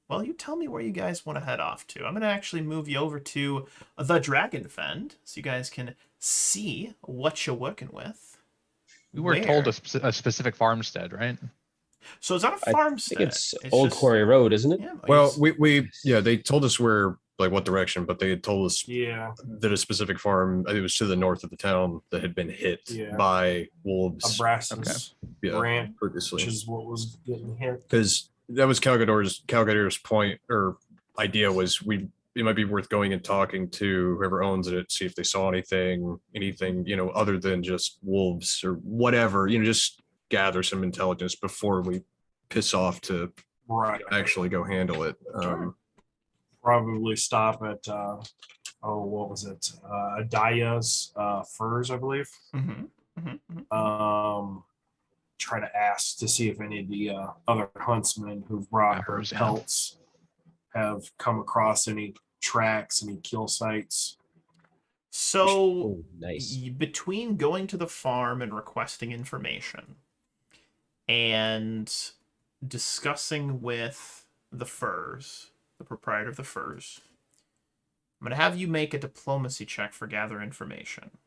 Well, you tell me where you guys want to head off to. I'm going to actually move you over to the Dragon Fend so you guys can see what you're working with. We were told Where? a specific farmstead, right? So it's not a I farmstead. think it's Old just- Quarry Road, isn't it? Yeah, Well, it's- yeah, they told us where, like, what direction, but they had told us Yeah, that a specific farm, I think it was to the north of the town, that had been hit Yeah. by wolves. Abraxas Yeah, branch, previously. which is what was getting hit. Because that was Calgador's point or idea was it might be worth going and talking to whoever owns it, see if they saw anything, other than just wolves or whatever, just gather some intelligence before we piss off to Right. actually go handle it. Sure. Probably stop at what was it? Adaya's furs, I believe. Mhm, mhm, mhm. Try to ask to see if any of the other huntsmen who've brought her Trappers, yeah. pelts have come across any tracks, any kill sites. So Oh, nice. between going to the farm and requesting information and discussing with the furs, the proprietor of the furs, I'm going to have you make a diplomacy check for gather information.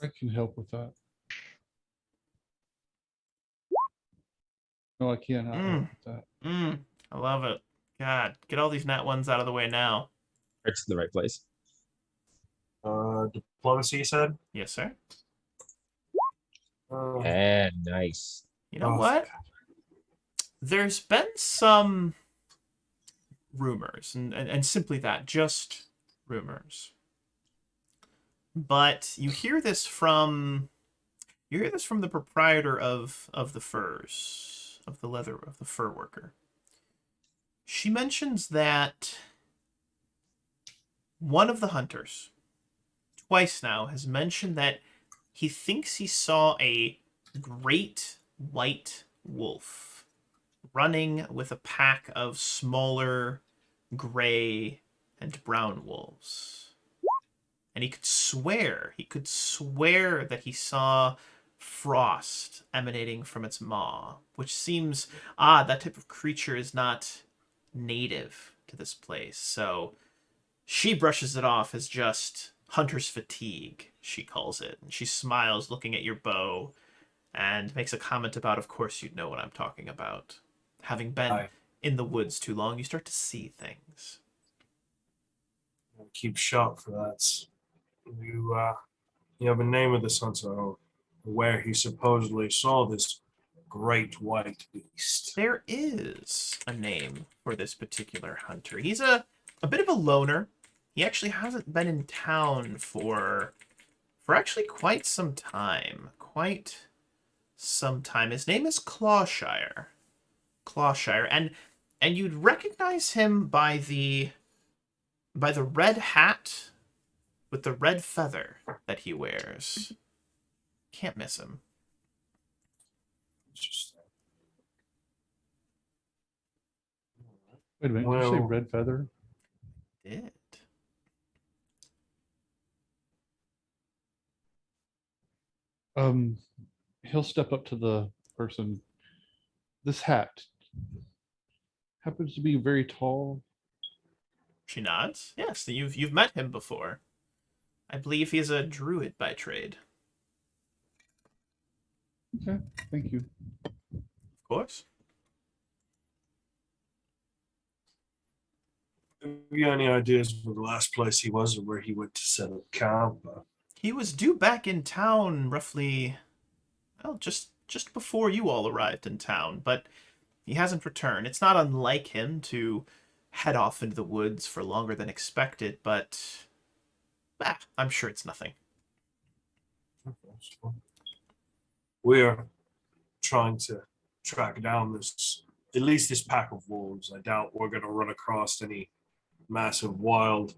I can help with that. No, I cannot help with that. I love it. God, get all these nat ones out of the way now. It's in the right place. Diplomacy, you said? Yes, sir. Yeah, nice. You know Oh, what? There's been some rumors, and simply that, just rumors. But you hear this from the proprietor of the furs, of the fur worker. She mentions that one of the hunters, twice now, has mentioned that he thinks he saw a great white wolf running with a pack of smaller gray and brown wolves. And he could swear that he saw frost emanating from its maw, which seems odd. That type of creature is not native to this place. So she brushes it off as just hunter's fatigue, she calls it. And she smiles looking at your bow and makes a comment about, of course you'd know what I'm talking about. Having been Aye. in the woods too long, you start to see things. Keep sharp for that. You have a name of this hunter, where he supposedly saw this great white beast. There is a name for this particular hunter. He's a bit of a loner. He actually hasn't been in town for actually quite some time. His name is Clawshire. And you'd recognize him by the red hat with the red feather that he wears. Can't miss him. Interesting. Wait a minute, did you say Well- red feather? Did. He'll step up to the person. This hat happens to be very tall. She nods. Yes, you've met him before. I believe he is a druid by trade. Okay, thank you. Of course. Have you any ideas of the last place he was or where he went to set up camp? He was due back in town roughly, well, just before you all arrived in town, but he hasn't returned. It's not unlike him to head off into the woods for longer than expected, but I'm sure it's nothing. We're trying to track down at least this pack of wolves. I doubt we're going to run across any massive wild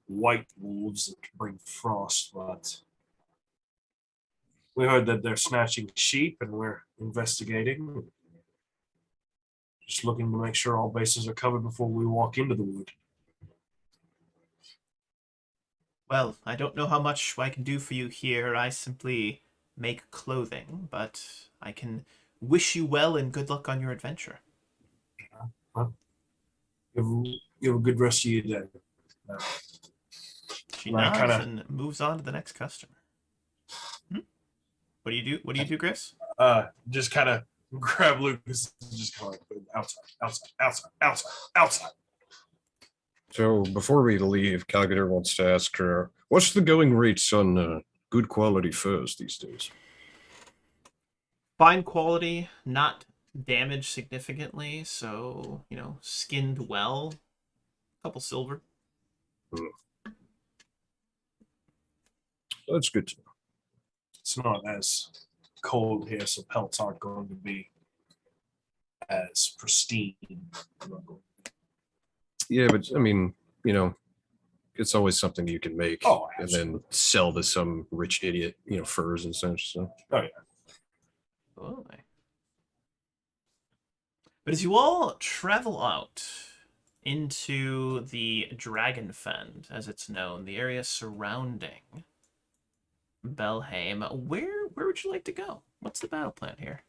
white wolves that can bring frost, but we heard that they're snatching sheep and we're investigating. Just looking to make sure all bases are covered before we walk into the wood. Well, I don't know how much I can do for you here. I simply make clothing, but I can wish you well and good luck on your adventure. You have a good rest of your day. She Right, nods kinda- and moves on to the next customer. What do you do? What do you do, Chris? Just kind of grab Lucas and just kind of outside. So before we leave, Calculator wants to ask her, what's the going rates on good quality furs these days? Fine quality, not damaged significantly, so, skinned well. Couple silver. That's good to know. It's not as cold here, so pelts aren't going to be as pristine. Yeah, but I mean, it's always something you can make Oh, and absolutely. then sell to some rich idiot, furs and such. So Oh yeah. Absolutely. But as you all travel out into the Dragon Fend, as it's known, the area surrounding Belhaim, where would you like to go? What's the battle plan here?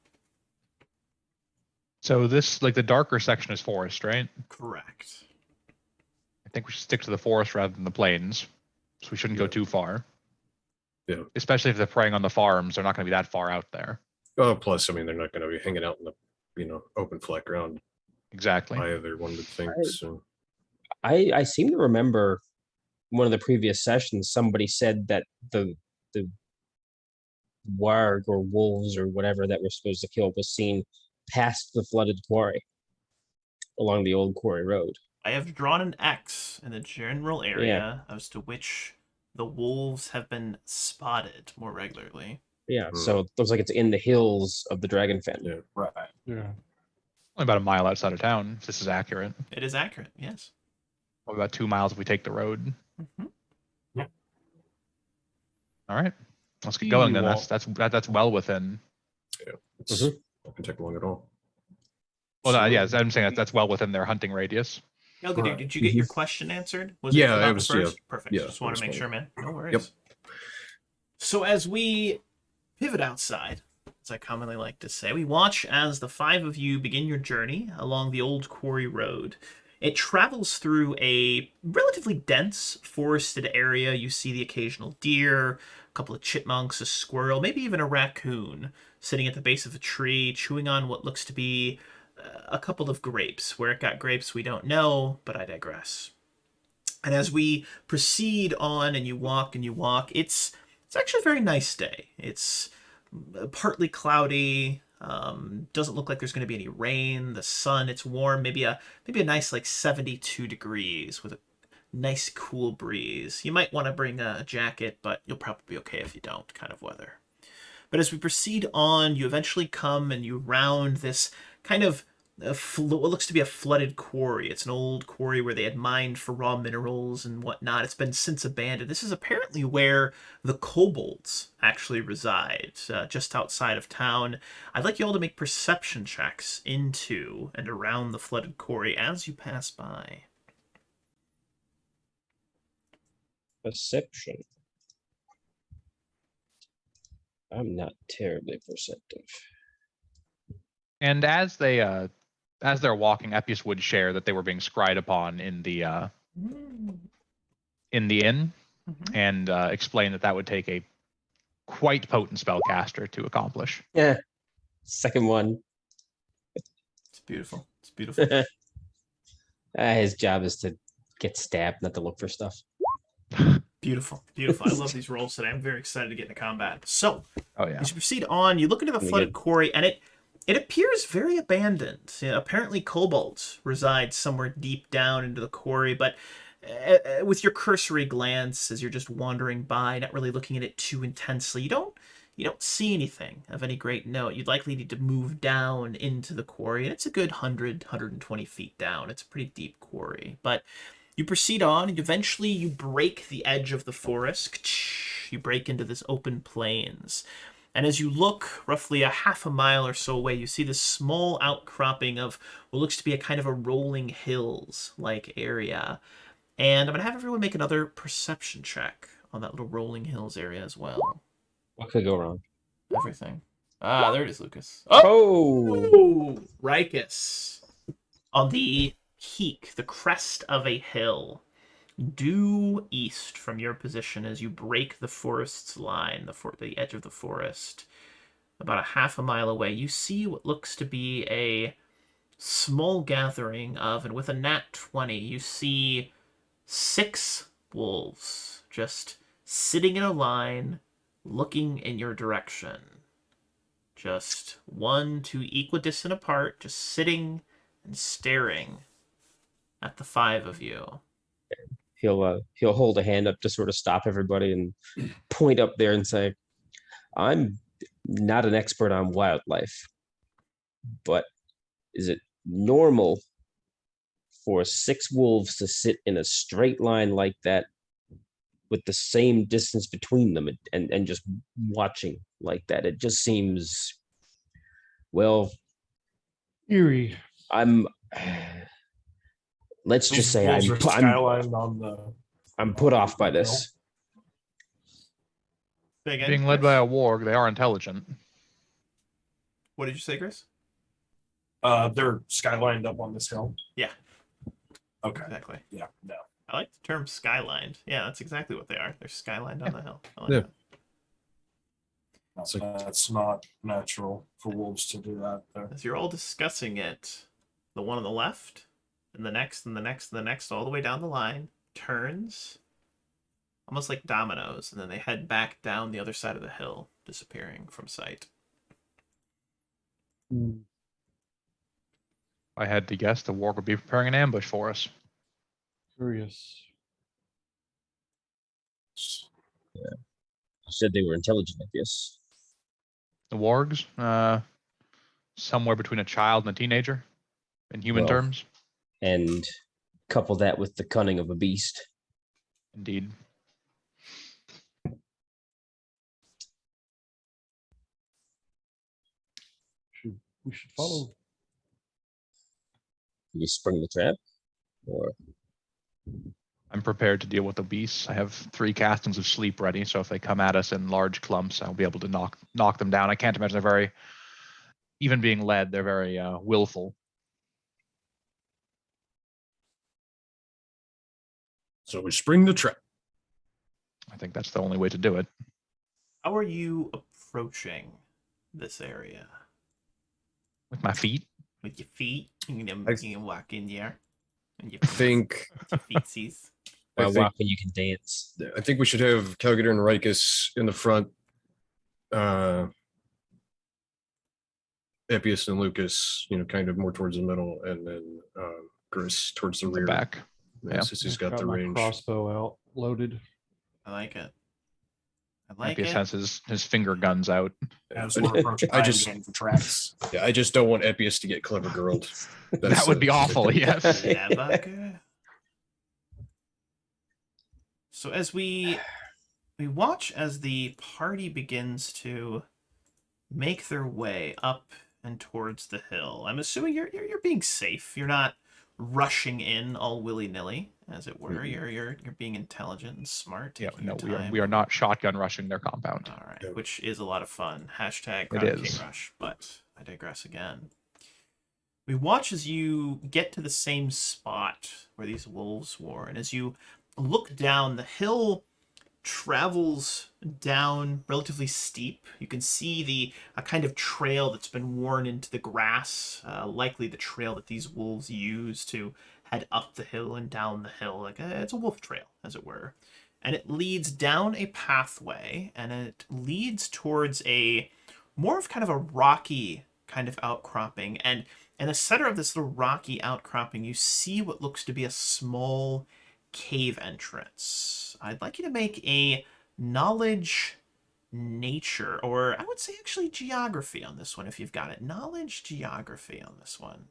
So this, like the darker section is forest, right? Correct. I think we should stick to the forest rather than the plains. So we shouldn't go Yeah. too far. Yeah. Especially if they're preying on the farms, they're not going to be that far out there. plus, I mean, they're not going to be hanging out in the open flat ground Exactly. either. One would think. Right. So I seem to remember one of the previous sessions somebody said that the warg or wolves or whatever that we're supposed to kill was seen past the flooded quarry along the old quarry road. I have drawn an X in the general area as to which the wolves have been spotted more regularly. Yeah, so it looks like it's in the hills of the Dragon Fen. yeah. Right. Yeah. Only about a mile outside of town, if this is accurate. It is accurate, yes. Probably about 2 miles if we take the road. Mm-hmm. All right, let's get going then. Well- That's well within. It's Mhm. not gonna take long at all. Well, no, yeah, I'm saying that's well within their hunting radius. Helga, Right. did you get your question answered? Was Yeah, it about it was- the first? Perfect. yeah, Just want it to make was sure, man. No worries. Yep. So as we pivot outside, as I commonly like to say, we watch as the five of you begin your journey along the old quarry road. It travels through a relatively dense forested area. You see the occasional deer, a couple of chipmunks, a squirrel, maybe even a raccoon sitting at the base of a tree, chewing on what looks to be a couple of grapes. Where it got grapes, we don't know, but I digress. And as we proceed on and you walk, it's actually a very nice day. It's partly cloudy. Doesn't look like there's going to be any rain. The sun, it's warm. Maybe a nice like 72 degrees with a nice cool breeze. You might want to bring a jacket, but you'll probably be okay if you don't, kind of weather. But as we proceed on, you eventually come and you round this kind of what looks to be a flooded quarry. It's an old quarry where they had mined for raw minerals and whatnot. It's been since abandoned. This is apparently where the kobolds actually reside, just outside of town. I'd like you all to make perception checks into and around the flooded quarry as you pass by. Perception. I'm not terribly perceptive. And as they're walking, Epius would share that they were being scried upon in the inn, and explain that would take a quite potent spellcaster to accomplish. Yeah. Second one. It's beautiful. It's beautiful. His job is to get stabbed, not to look for stuff. Beautiful. Beautiful. I love these rolls today. I'm very excited to get into combat. So, Oh yeah. as you proceed on, you look into the Really flooded good. quarry, and it appears very abandoned. Apparently, kobolds reside somewhere deep down into the quarry, but with your cursory glance, as you're just wandering by, not really looking at it too intensely, you don't see anything of any great note. You'd likely need to move down into the quarry, and it's a good 120 feet down. It's a pretty deep quarry, but you proceed on, and eventually you break the edge of the forest. You break into this open plains. And as you look roughly a half a mile or so away, you see this small outcropping of what looks to be a kind of a rolling hills-like area. And I'm going to have everyone make another perception check on that little rolling hills area as well. What could go wrong? Everything. Ah, there it is, Lucas. Oh, Rikus. On the peak, the crest of a hill, due east from your position as you break the forest's line, the edge of the forest, about a half a mile away, you see what looks to be a small gathering of, and with a nat 20, you see 6 wolves just sitting in a line, looking in your direction. Just 1 2 equidistant apart, just sitting and staring at the 5 of you. he'll hold a hand up to sort of stop everybody and point up there and say, "I'm not an expert on wildlife, but is it normal for 6 wolves to sit in a straight line like that with the same distance between them and just watching like that? It just seems, well, Eerie. let's just say Wolves are skylined on the. I'm put off by this. Say again, Being led Chris? by a warg, they are intelligent. What did you say, Chris? They're skylined up on this hill. Yeah. Okay. Exactly. Yeah. No. I like the term skylined. Yeah, that's exactly what they are. They're skylined on the hill. I like Yeah. that. That's not natural for wolves to do that. There. As you're all discussing it, the one on the left, and the next, and the next, and the next, all the way down the line, turns, almost like dominoes, and then they head back down the other side of the hill, disappearing from sight. I had to guess the warg would be preparing an ambush for us. Curious. You said they were intelligent, I guess. The wargs, somewhere between a child and a teenager, in human Well, terms. And couple that with the cunning of a beast. Indeed. We should follow. You spring the trap, or I'm prepared to deal with the beasts. I have 3 castings of sleep ready, so if they come at us in large clumps, I'll be able to knock them down. I can't imagine they're very, even being led, they're very willful. So we spring the trap. I think that's the only way to do it. How are you approaching this area? With my feet. With your feet? You can walk in there. And your I think feetsies. while think- walking you can dance. I think we should have Calgater and Rikus in the front. Epius and Lucas, kind of more towards the middle, and then Gris towards the The rear. back. Yeah. Since he's got the my range. crossbow out, loaded. I like it. I like Epius it. has his finger guns out. As we're approaching, I just- for tracks. Yeah, I just don't want Epius to get clever girled. That would be awful, yes. Never good. So as we watch as the party begins to make their way up and towards the hill, I'm assuming you're being safe. You're not rushing in all willy-nilly, as it were. Mhm. You're being intelligent and smart. Yeah, taking no, your time. we are not shotgun rushing their compound. All right, Yeah. which is a lot of fun. Hashtag It Chronic is. King Rush, but I digress again. We watch as you get to the same spot where these wolves were, and as you look down, the hill travels down relatively steep. You can see a kind of trail that's been worn into the grass, likely the trail that these wolves use to head up the hill and down the hill. It's a wolf trail, as it were. And it leads down a pathway, and it leads towards a more of kind of a rocky kind of outcropping. And in the center of this little rocky outcropping, you see what looks to be a small cave entrance. I'd like you to make a knowledge nature, or I would say actually geography on this one if you've got it. Knowledge geography on this one.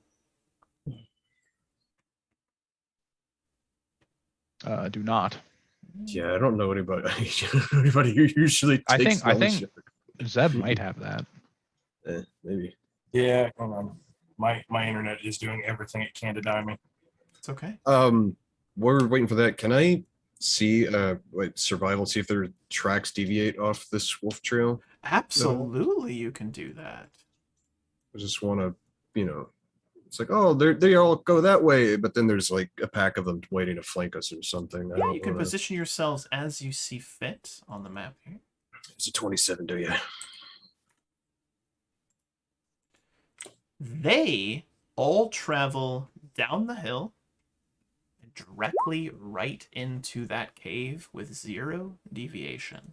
Do not. Yeah, I don't know anybody. Anybody who usually I takes think knowledge. Zeb might have that. Maybe. Yeah, hang on. My internet is doing everything it can to die me. It's okay. While we're waiting for that, can I see survival, see if their tracks deviate off this wolf trail? Absolutely, you can do that. I just want to, it's like, oh, they all go that way, but then there's like a pack of them waiting to flank us or something. I Yeah, don't you can wanna... position yourselves as you see fit on the map here. It's a 27, do you? They all travel down the hill directly right into that cave with 0 deviation.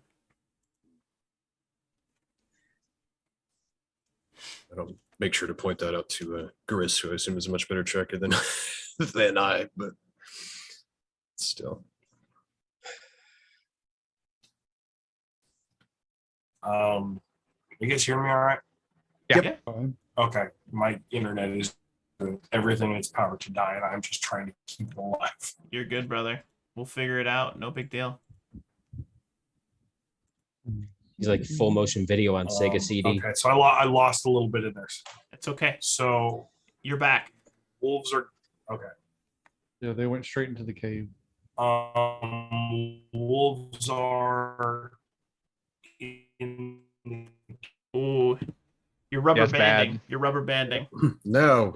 I don't make sure to point that out to Gris, who I assume is a much better tracker than than I, but still. You guys hear me all right? Yeah. Fine. Okay. My internet is doing everything in its power to die, and I'm just trying to keep it alive. You're good, brother. We'll figure it out. No big deal. He's like full motion video on Sega CD. Okay, so I lost a little bit in there. It's okay. So You're back. wolves are okay. Yeah, they went straight into the cave. Wolves are in. Ooh. You're rubber Yeah, it's banding. bad. You're rubber banding. No,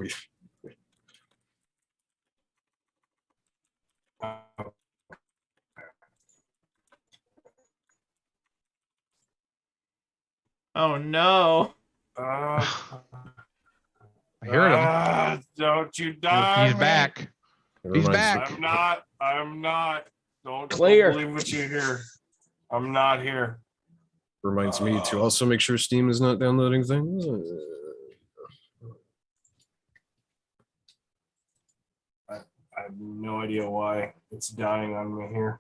Oh no. Uh, I hear him. Don't you die. He's man. back. it He's reminds back. me- I'm not. Don't Clear. believe what you hear. I'm not here. Reminds me to also make sure Steam is not downloading things. I have no idea why it's dying on me here.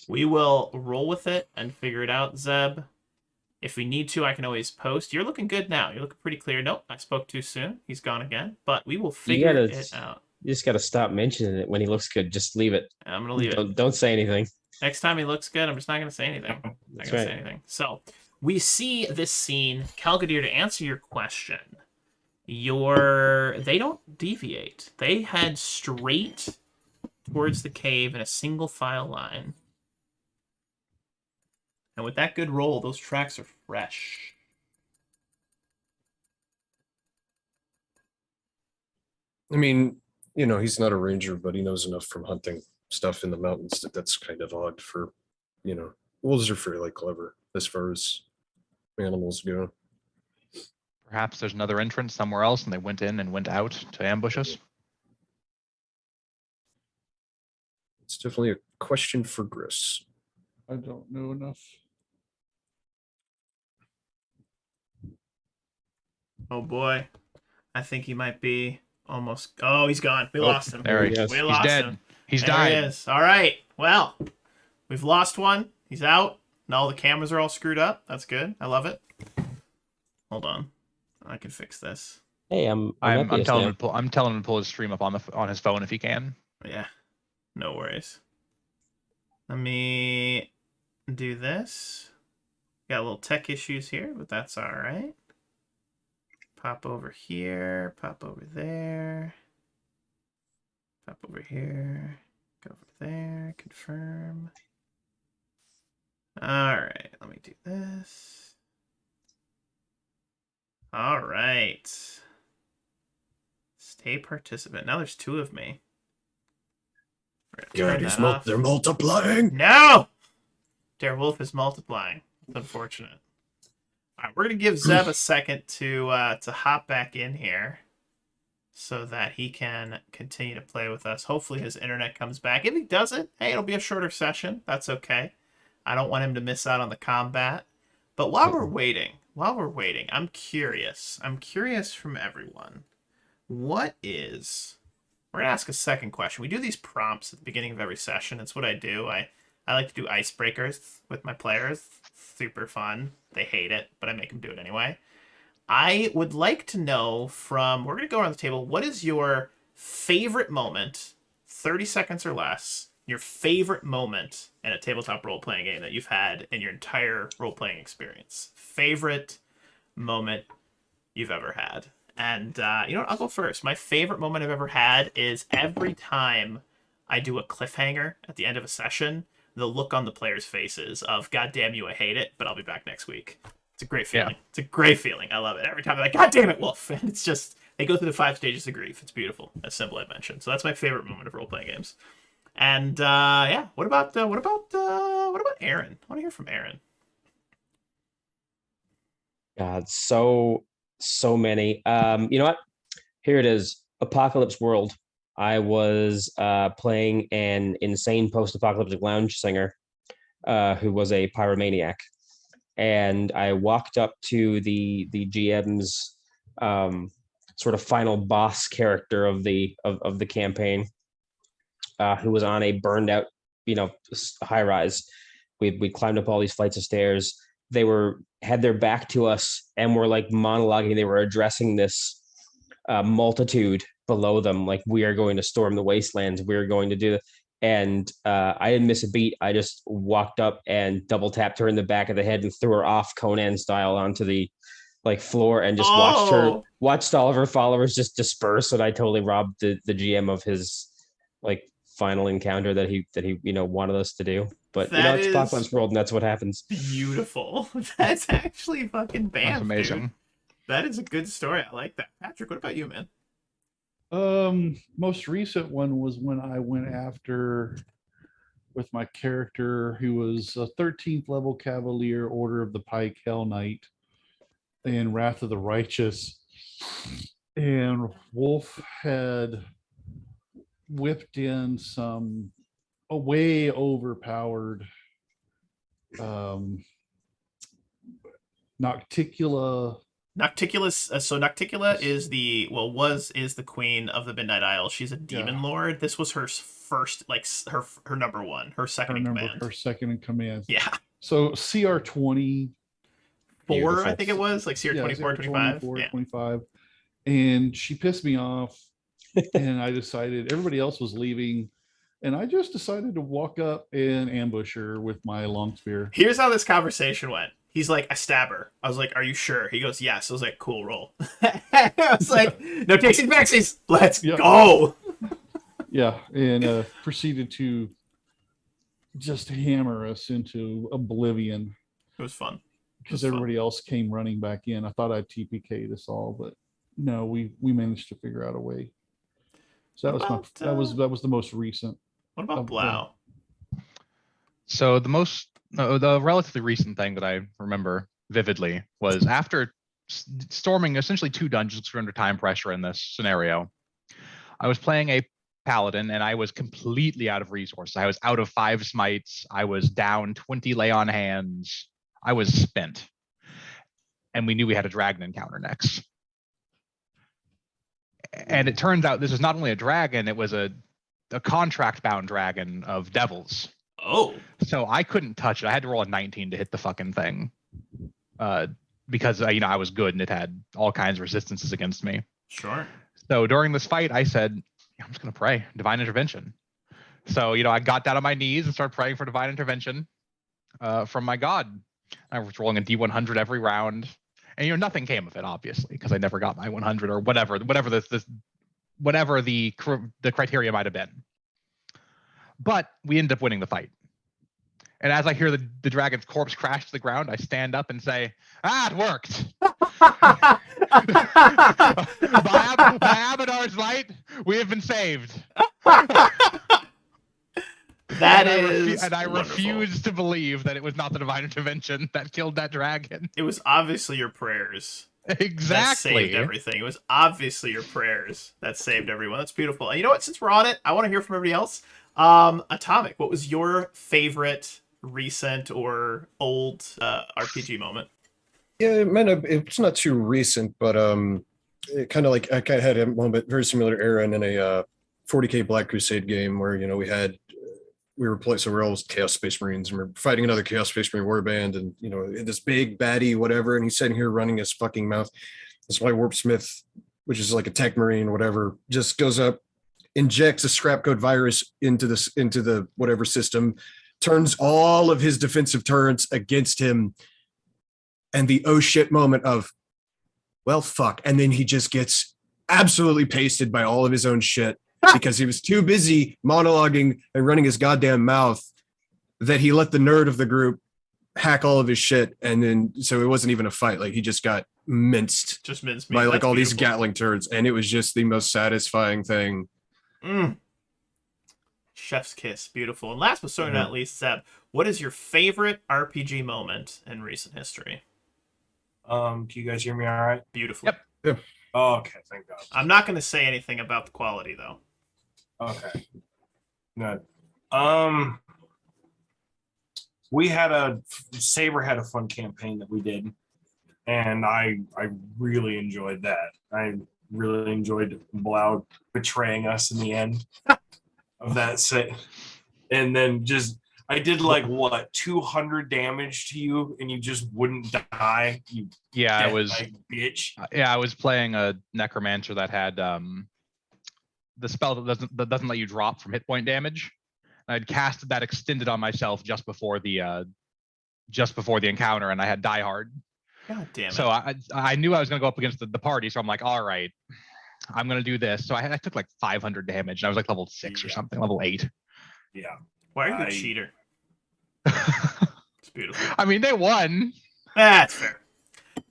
We will roll with it and figure it out, Zeb. If we need to, I can always post. You're looking good now. You're looking pretty clear. Nope, I spoke too soon. He's gone again. But we will figure gotta- it out. You just got to stop mentioning it when he looks good. Just leave it. I'm going to leave it. Don't say anything. Next time he looks good, I'm just not going to say anything. Not That's going to right. say anything. So we see this scene. Calgadir, to answer your question, they don't deviate. They head straight towards the cave in a single file line. And with that good roll, those tracks are fresh. I mean, he's not a ranger, but he knows enough from hunting stuff in the mountains that's kind of odd for, wolves are fairly clever as far as animals go. Perhaps there's another entrance somewhere else and they went in and went out to ambush us. It's definitely a question for Gris. I don't know enough. Oh boy. I think he might be almost. Oh, he's gone. We Oh, lost him. there he is. We He's lost dead. him. He's There died. he is. All right. Well, we've lost one. He's out. Now all the cameras are all screwed up. That's good. I love it. Hold on. I can fix this. Hey, I'm I'm envious telling now. him to pull. I'm telling him to pull his stream up on his phone if he can. Yeah. No worries. Let me do this. Got a little tech issues here, but that's all right. Pop over here. Pop over there. Pop over here. Go over there. Confirm. All right. Let me do this. All right. Stay participant. Now there's 2 of me. We're gonna turn that off. They're multiplying. No! Darewolf is multiplying. It's unfortunate. All right, we're gonna give Zeb a second to hop back in here, so that he can continue to play with us. Hopefully his internet comes back. If he doesn't, hey, it'll be a shorter session. That's okay. I don't want him to miss out on the combat. But while we're waiting, I'm curious. I'm curious from everyone. We're gonna ask a second question. We do these prompts at the beginning of every session. It's what I do. I like to do icebreakers with my players. Super fun. They hate it, but I make them do it anyway. I would like to know we're going to go around the table, what is your favorite moment, 30 seconds or less, your favorite moment in a tabletop role-playing game that you've had in your entire role-playing experience? Favorite moment you've ever had. And you know what? I'll go first. My favorite moment I've ever had is every time I do a cliffhanger at the end of a session, the look on the players' faces of "God damn you, I hate it, but I'll be back next week." It's a great feeling. Yeah. It's a great feeling. I love it. Every time they're like, "God damn it, Wolf," and it's just they go through the 5 stages of grief. It's beautiful. As Symbol had mentioned. So that's my favorite moment of role playing games. And yeah, what about Aaron? I want to hear from Aaron. God, so many. You know what? Here it is. Apocalypse World. I was playing an insane post-apocalyptic lounge singer who was a pyromaniac, and I walked up to the GM's sort of final boss character of the campaign, who was on a burned out, high rise. We climbed up all these flights of stairs. They had their back to us and were like monologuing. They were addressing this multitude below them, like, we are going to storm the wastelands. We're going to do. And I didn't miss a beat. I just walked up and double tapped her in the back of the head and threw her off Conan style onto the floor, and just watched all of her followers just disperse. And I totally robbed the GM of his final encounter that he wanted us to do. But it's Apocalypse World, and that's what happens. Beautiful. That's actually fucking bam. That's amazing. Dude. That is a good story. I like that. Patrick, what about you, man? Most recent one was when I went after with my character who was a 13th level Cavalier, Order of the Pike, Hell Knight, and Wrath of the Righteous. And Wolf had whipped in a way overpowered Nocticula. So Nocticula is the queen of the Midnight Isle. She's a demon lord. This was her first, her number one, her second in command. Her second in command. Yeah. So CR 24, I think it was CR 24, 25. 25. And she pissed me off. And I decided everybody else was leaving. And I just decided to walk up and ambush her with my long spear. Here's how this conversation went. He's like, I stab her. I was like, are you sure? He goes, yes. I was like, cool, roll. I was like, no takesies backsies. Let's go. Yeah. And proceeded to just hammer us into oblivion. It was fun. Because everybody else came running back in. I thought I'd TPK'd us all, but no, we managed to figure out a way. So that was the most recent. What about Blau? So the relatively recent thing that I remember vividly was after storming essentially 2 dungeons under time pressure in this scenario. I was playing a paladin and I was completely out of resources. I was out of 5 smites. I was down 20 lay on hands. I was spent. And we knew we had a dragon encounter next. And it turns out this was not only a dragon, it was a contract-bound dragon of devils. Oh. So I couldn't touch it. I had to roll a 19 to hit the fucking thing. Because I was good and it had all kinds of resistances against me. Sure. So during this fight, I said, I'm just going to pray. Divine intervention. So, I got down on my knees and started praying for divine intervention from my god. I was rolling a D100 every round. And nothing came of it, obviously, because I never got my 100 or whatever the criteria might have been. But we ended up winning the fight. And as I hear the dragon's corpse crash to the ground, I stand up and say, it worked. by Abadar's light, we have been saved. I refuse to believe that it was not the divine intervention that killed that dragon. It was obviously your prayers. Exactly. That saved everything. It was obviously your prayers that saved everyone. That's beautiful. And you know what? Since we're on it, I want to hear from everybody else. Atomic, what was your favorite recent or old RPG moment? Yeah, it's not too recent, but it kind of I kind of had a moment very similar to Aaron in a 40K Black Crusade game where we were playing, so we're all Chaos Space Marines, and we're fighting another Chaos Space Marine warband, and this big baddie, whatever, and he's sitting here running his fucking mouth. That's why Warpsmith, which is like a tech marine, whatever, just goes up, injects a scrap code virus into the whatever system, turns all of his defensive turrets against him, and the oh shit moment of, well, fuck, and then he just gets absolutely pasted by all of his own shit. Because he was too busy monologuing and running his goddamn mouth that he let the nerd of the group hack all of his shit, and then so it wasn't even a fight. Like he just got minced Just mince meat. by like That's all these beautiful. Gatling turds, and it was just the most satisfying thing. Chef's kiss, beautiful. And last but certainly not least, Zeb, what is your favorite RPG moment in recent history? Can you guys hear me all right? Beautifully. Yep. Oh, okay, thank God. I'm not going to say anything about the quality though. Okay. Good. Saber had a fun campaign that we did, and I really enjoyed that. I really enjoyed Blau betraying us in the end of that set. And then I did like what 200 damage to you, and you just wouldn't die. You Yeah, I dead was. like bitch. Yeah, I was playing a necromancer that had the spell that doesn't let you drop from hit point damage. I'd casted that extended on myself just before the encounter, and I had Die Hard. God damn it. So I knew I was going to go up against the party, so I'm like, all right, I'm going to do this. So I took like 500 damage, and I was like level 6 or something, level 8. Yeah. Why are you a cheater? It's beautiful. I mean, they won. That's fair.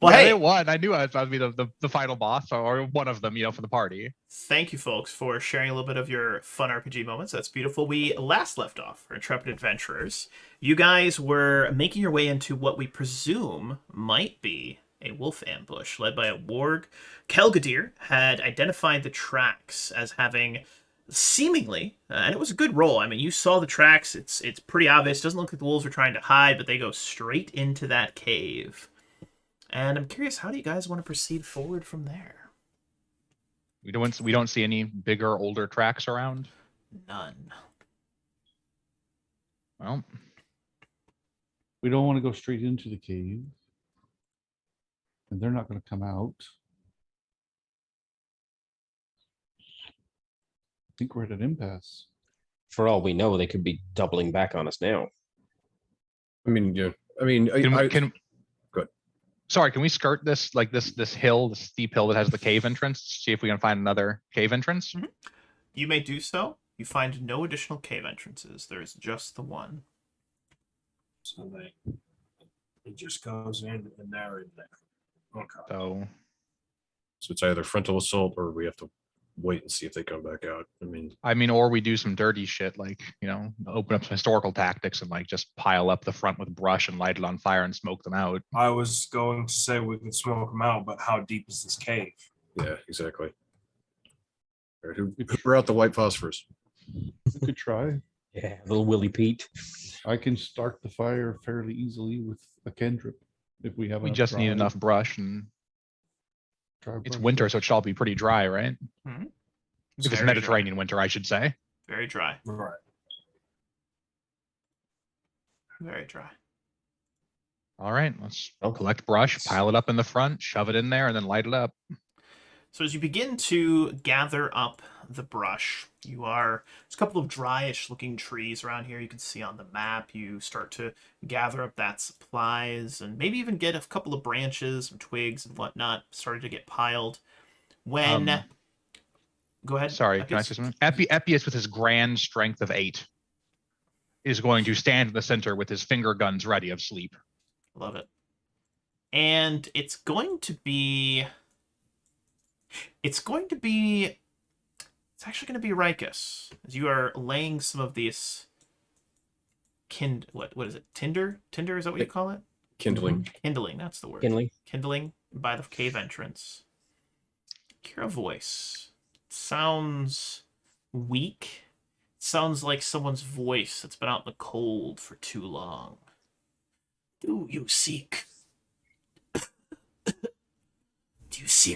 Well, Yeah, hey, they won. I knew I was about to be the final boss, or one of them, for the party. thank you, folks, for sharing a little bit of your fun RPG moments. That's beautiful. We last left off, our intrepid adventurers. You guys were making your way into what we presume might be a wolf ambush led by a warg. Kelgadir had identified the tracks as having seemingly, and it was a good roll. I mean, you saw the tracks. It's pretty obvious. It doesn't look like the wolves were trying to hide, but they go straight into that cave. And I'm curious, how do you guys want to proceed forward from there? We don't see any bigger, older tracks around. None. Well, We don't want to go straight into the cave. And they're not going to come out. I think we're at an impasse. For all we know, they could be doubling back on us now. I mean, yeah. I mean, Good. Sorry, can we skirt this this hill, this steep hill that has the cave entrance? See if we can find another cave entrance. Mm-hmm. You may do so. You find no additional cave entrances. There is just the one. So it just goes in and they're in there. Okay. So it's either frontal assault or we have to wait and see if they come back out. I mean, or we do some dirty shit, like, open up some historical tactics and like just pile up the front with brush and light it on fire and smoke them out. I was going to say we could smoke them out, but how deep is this cave? Yeah, exactly. All right, who brought out the white phosphorus? We could try. Yeah, little Willie Pete. I can start the fire fairly easily with a cantrip if we have. We enough just need dry- enough brush, and dry it's brush. winter, so it should all be pretty dry, right? Mm-hmm. If it's Mediterranean winter, I should say. Very dry. Right. Very dry. All right, let's collect brush, pile it up in the front, shove it in there, and then light it up. So as you begin to gather up the brush, there's a couple of dryish looking trees around here you can see on the map. You start to gather up that supplies and maybe even get a couple of branches, some twigs and whatnot started to get piled. When go ahead. Sorry, Eppius. can I say something? Eppius, with his grand strength of 8, is going to stand in the center with his finger guns ready of sleep. Love it. And it's actually going to be Rikus, as you are laying some of these what is it? Tinder? Tinder, is that what you call it? Kindling. Kindling, that's the word. Kindling by the cave entrance. Hear a voice. Sounds weak. Sounds like someone's voice that's been out in the cold for too long. Do you seek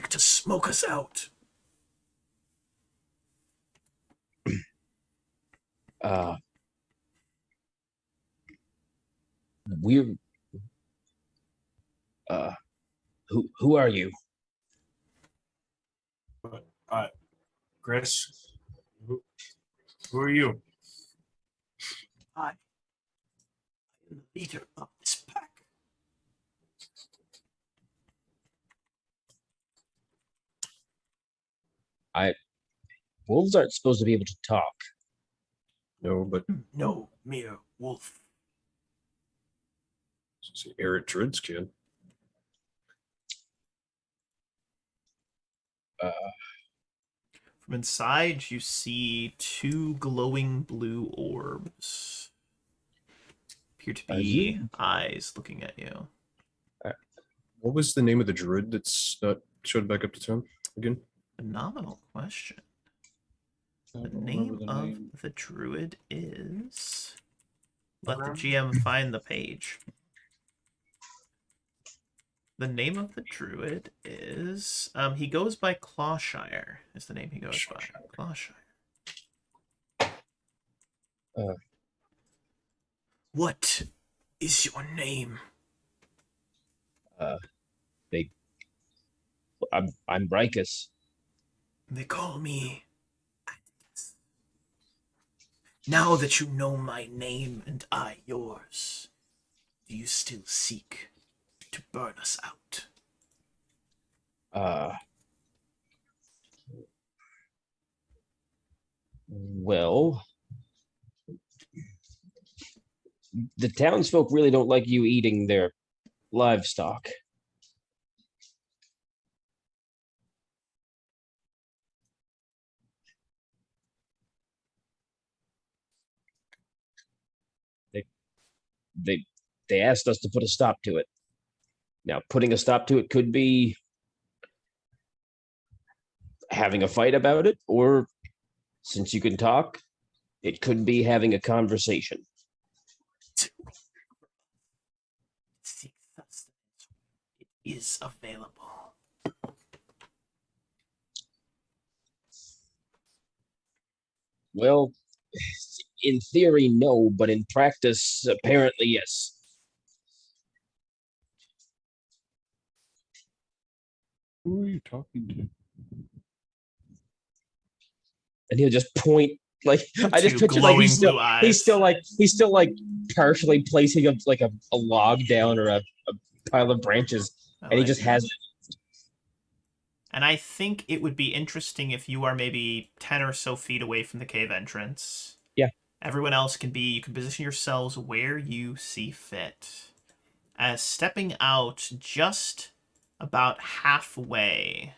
to smoke us out? We're who are you? Chris, who are you? I am the leader of this pack. Wolves aren't supposed to be able to talk. No, but No mere wolf See, Eric Druids can. From inside, you see two glowing blue orbs. Appear to be eyes looking at you. What was the name of the druid that's not showed back up to town again? Phenomenal question. I The don't name remember the of name. the druid is... Let the GM find the page. The name of the druid is... he goes by Clawshire, is the name he goes by. Clawshire. What is your name? I'm Bricus. They call me Atticus. Now that you know my name and I yours, do you still seek to burn us out? Well, the townsfolk really don't like you eating their livestock. They asked us to put a stop to it. Now, putting a stop to it could be having a fight about it, or since you can talk, it could be having a conversation. Seek sustenance. It is available. Well, in theory, no, but in practice, apparently, yes. Who are you talking to? And he'll just point like I just Two picture like glowing blue eyes. he's still like partially placing a log down or a pile of branches, and he just has it. And I think it would be interesting if you are maybe 10 or so feet away from the cave entrance. Yeah. Everyone else can be, you can position yourselves where you see fit. As stepping out just about halfway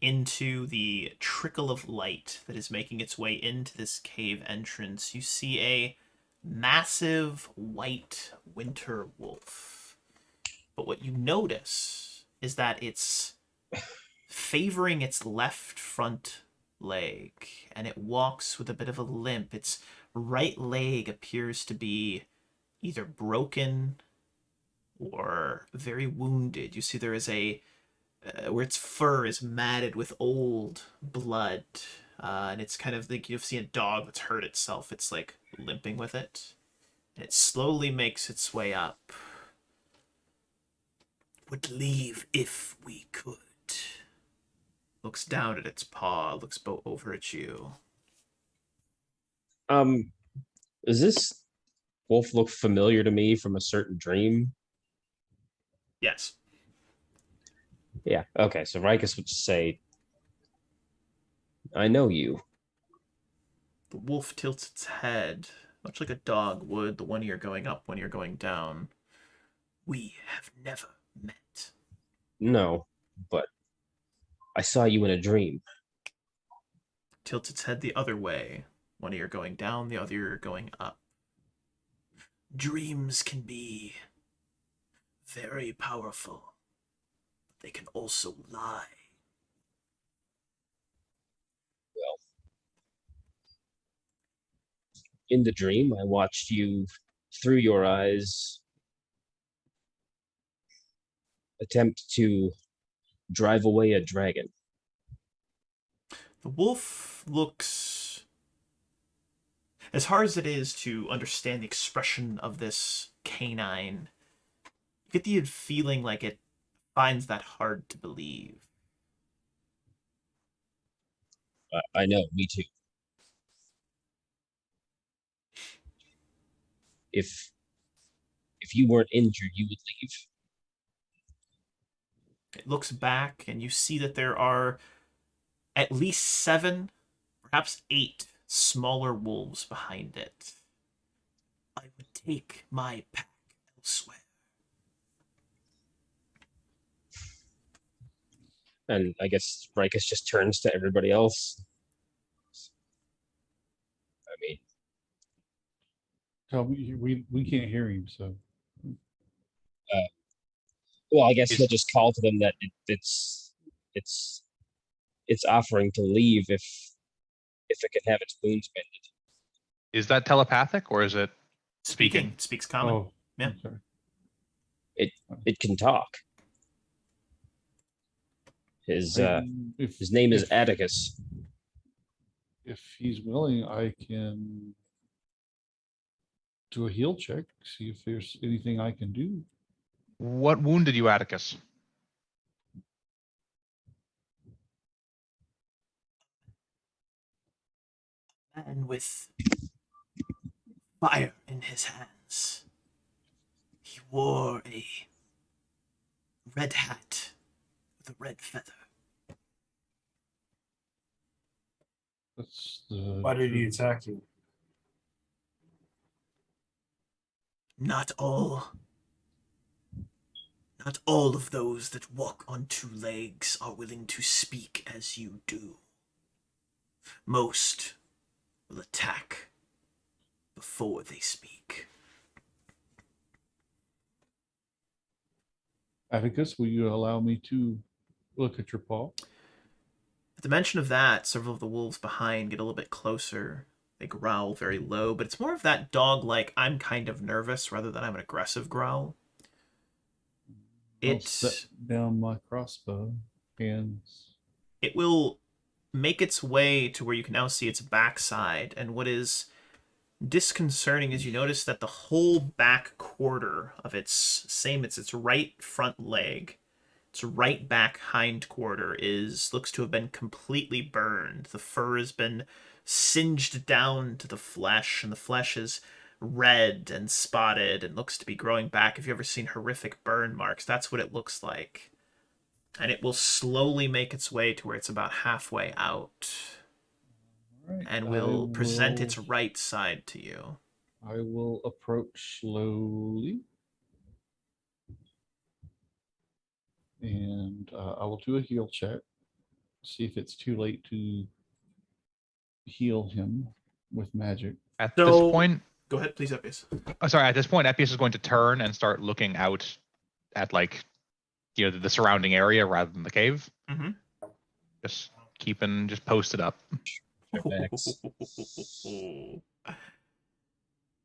into the trickle of light that is making its way into this cave entrance, you see a massive white winter wolf. But what you notice is that it's favoring its left front leg, and it walks with a bit of a limp. Its right leg appears to be either broken or very wounded. You see there is a where its fur is matted with old blood, and it's kind of like you've seen a dog that's hurt itself. It's like limping with it, and it slowly makes its way up. Would leave if we could. Looks down at its paw, looks over at you. Does this wolf look familiar to me from a certain dream? Yes. Yeah. Okay. So Rikus would say, "I know you." The wolf tilts its head, much like a dog would the one ear going up, one ear going down. We have never met. No, but I saw you in a dream. Tilts its head the other way, one ear going down, the other ear going up. Dreams can be very powerful, but they can also lie. Well, in the dream, I watched you through your eyes attempt to drive away a dragon. The wolf looks... As hard as it is to understand the expression of this canine, you get the feeling like it finds that hard to believe. I know, me too. If you weren't injured, you would leave. It looks back, and you see that there are at least 7, perhaps 8 smaller wolves behind it. I would take my pack elsewhere. And I guess Rikus just turns to everybody else. I mean, Tell me, we can't hear him, so well, I guess Is- he'll just call to them that it's offering to leave if it can have its wounds mended. Is that telepathic or is it speaking? Speaks common. oh, Yeah. I'm sorry. It can talk. His If name is if- Atticus. If he's willing, I can do a heal check, see if there's anything I can do. What wounded you, Atticus? Man with fire in his hands. He wore a red hat with a red feather. That's the. Why did he attack you? Not all of those that walk on two legs are willing to speak as you do. Most will attack before they speak. Atticus, will you allow me to look at your paw? At the mention of that, several of the wolves behind get a little bit closer. They growl very low, but it's more of that dog-like, I'm kind of nervous, rather than I'm an aggressive growl. I'll set down my crossbow, hands. It will make its way to where you can now see its backside, and what is disconcerting is you notice that the whole back quarter of its right front leg, its right back hind quarter looks to have been completely burned. The fur has been singed down to the flesh, and the flesh is red and spotted and looks to be growing back. If you've ever seen horrific burn marks, that's what it looks like. And it will slowly make its way to where it's about halfway out. Right, And will present its right side to you. I will approach slowly. And I will do a heal check. See if it's too late to heal him with magic. At So- this point, Go ahead, please, Epius. sorry, at this point, Epius is going to turn and start looking out at the surrounding area rather than the cave. Mhm. Just posted up.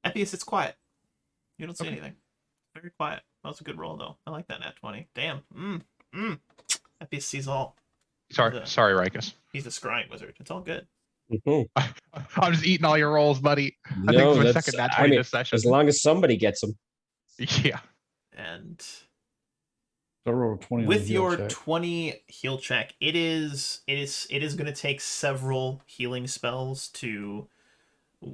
Epius, it's quiet. You don't see Okay. anything. Very quiet. That was a good roll, though. I like that nat 20. Damn. Epius sees all. Sorry, The- sorry, Rikus. He's a scrying wizard. It's all good. Mhm. I'm just eating all your rolls, buddy. I think No, it's my that's- second nat I 20 mean, this session. as long as somebody gets them. Yeah. And So I rolled a 20 on with the heal your check. 20 heal check, it is going to take several healing spells to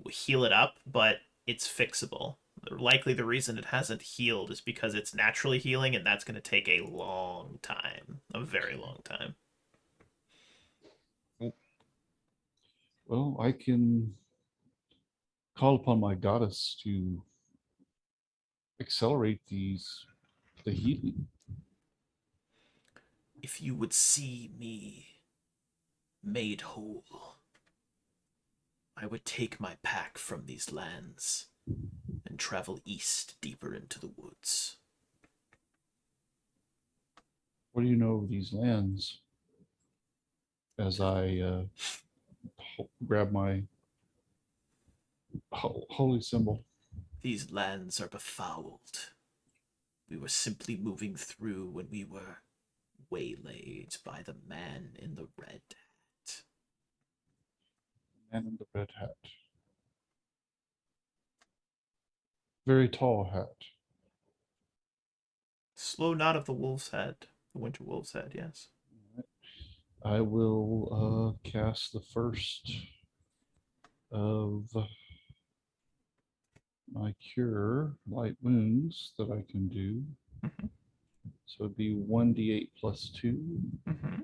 heal it up, but it's fixable. Likely the reason it hasn't healed is because it's naturally healing, and that's going to take a long time, a very long time. Well, I can call upon my goddess to accelerate the healing. If you would see me made whole, I would take my pack from these lands and travel east deeper into the woods. What do you know of these lands? As I grab my holy symbol. These lands are befouled. We were simply moving through when we were waylaid by the man in the red hat. Man in the red hat. Very tall hat. Slow nod of the wolf's head. The winter wolf's head, yes. I will cast the first of my cure light wounds that I can do. Mhm. So it'd be 1d8 plus 2. Mm-hmm.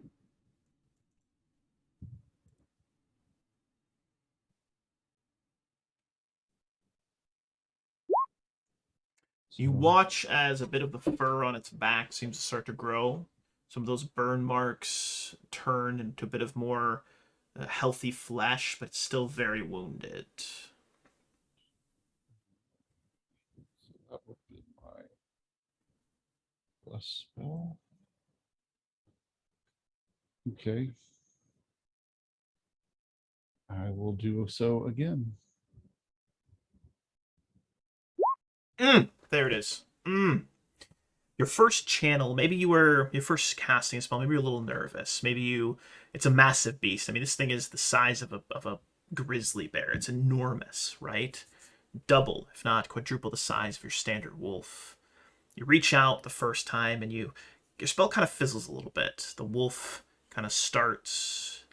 You So- watch as a bit of the fur on its back seems to start to grow. Some of those burn marks turn into a bit of more healthy flesh, but it's still very wounded. So that would be my plus spell. Okay. I will do so again. There it is. Your first channel, maybe your first casting a spell, maybe you're a little nervous. Maybe it's a massive beast. I mean, this thing is the size of a grizzly bear. It's enormous, right? Double, if not quadruple the size of your standard wolf. You reach out the first time and your spell kind of fizzles a little bit. The wolf kind of shudders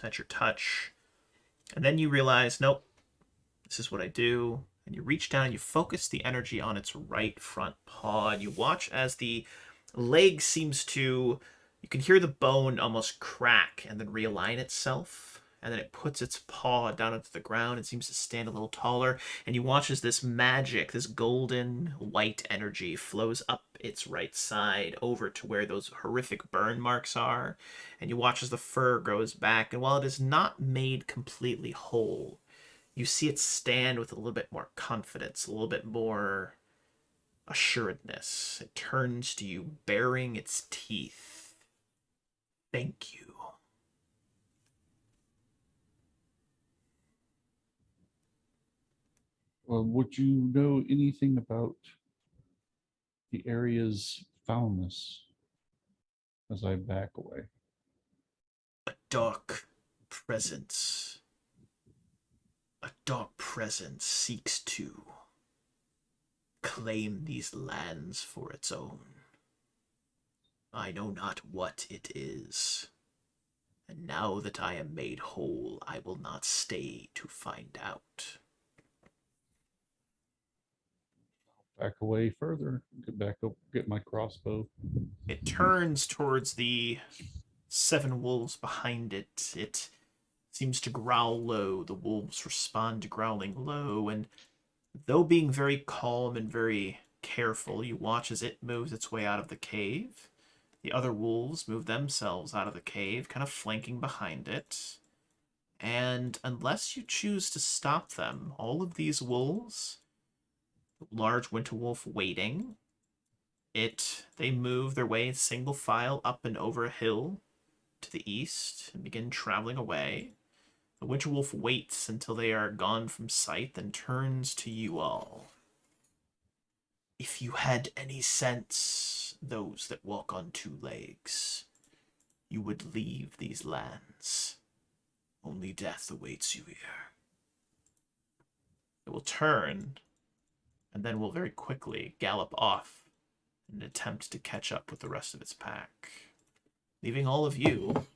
at your touch. And then you realize, nope, this is what I do. And you reach down and you focus the energy on its right front paw. And you watch as the leg seems to, you can hear the bone almost crack and then realign itself. And then it puts its paw down onto the ground and seems to stand a little taller. And you watch as this magic, this golden white energy flows up its right side over to where those horrific burn marks are. And you watch as the fur grows back. And while it is not made completely whole, you see it stand with a little bit more confidence, a little bit more assuredness. It turns to you, baring its teeth. Thank you. Would you know anything about the area's foulness as I back away? A dark presence. A dark presence seeks to claim these lands for its own. I know not what it is. And now that I am made whole, I will not stay to find out. Back away further. Get back up. Get my crossbow. It turns towards the 7 wolves behind it. It seems to growl low. The wolves respond to growling low, and though being very calm and very careful, you watch as it moves its way out of the cave. The other wolves move themselves out of the cave, kind of flanking behind it. And unless you choose to stop them, all of these wolves, the large winter wolf waiting, they move their way in single file up and over a hill to the east and begin traveling away. The winter wolf waits until they are gone from sight, then turns to you all. If you had any sense, those that walk on 2 legs, you would leave these lands. Only death awaits you here. It will turn, and then will very quickly gallop off in an attempt to catch up with the rest of its pack, leaving all of you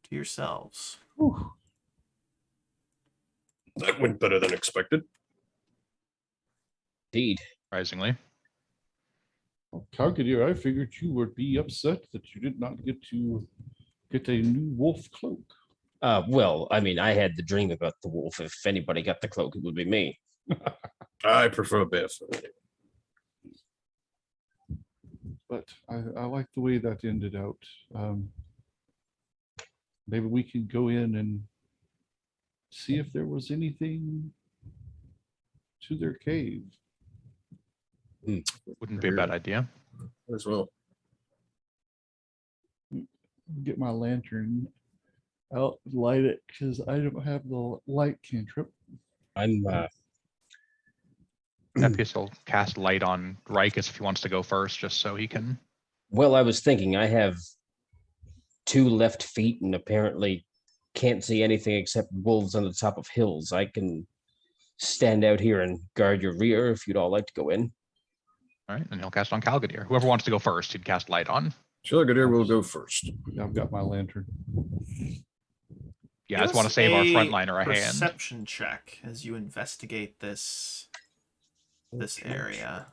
to yourselves. Whew. That went better than expected. Indeed. Surprisingly. Calcadir, I figured you would be upset that you did not get to get a new wolf cloak. Well, I mean, I had the dream about the wolf. If anybody got the cloak, it would be me. I prefer barefoot. But I like the way that ended out. Maybe we can go in and see if there was anything to their cave. Wouldn't be a bad idea. As well. Get my lantern out, light it, because I don't have the light cantrip. I'm Nepius will cast light on Rikus if he wants to go first, just so he can. well, I was thinking I have 2 left feet and apparently can't see anything except wolves on the top of hills. I can stand out here and guard your rear if you'd all like to go in. All right, and he'll cast on Calgadir. Whoever wants to go first, he'd cast light on. Calgadir will go first. I've got my lantern. Yeah, I just want to save our frontliner a hand. Perception check as you investigate this area.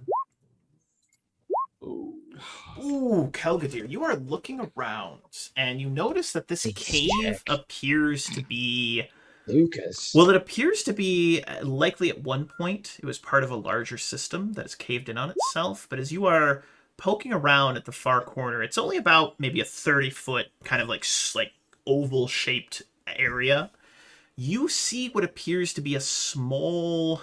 Ooh, Kelgadir, you are looking around and you notice that this cave appears to be Lucas. Well, it appears to be likely at one point it was part of a larger system that is caved in on itself, but as you are poking around at the far corner, it's only about maybe a 30-foot kind of like oval shaped area. You see what appears to be a small,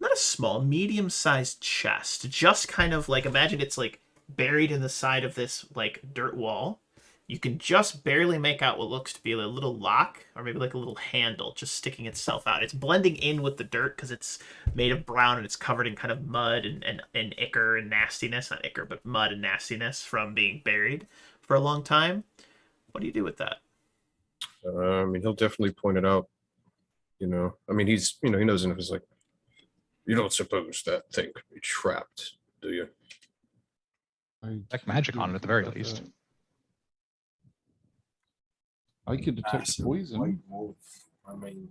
not a small, medium-sized chest. Just kind of like, imagine it's like buried in the side of this like dirt wall. You can just barely make out what looks to be a little lock, or maybe like a little handle just sticking itself out. It's blending in with the dirt because it's made of brown and it's covered in kind of mud and ichor and nastiness. Not ichor, but mud and nastiness from being buried for a long time. What do you do with that? I mean, he'll definitely point it out. You know, I mean, he's, you know, he knows enough. He's like, you don't suppose that thing could be trapped, do you? Like magic on it at the very least. I could detect Massive poison. white wolf. I mean,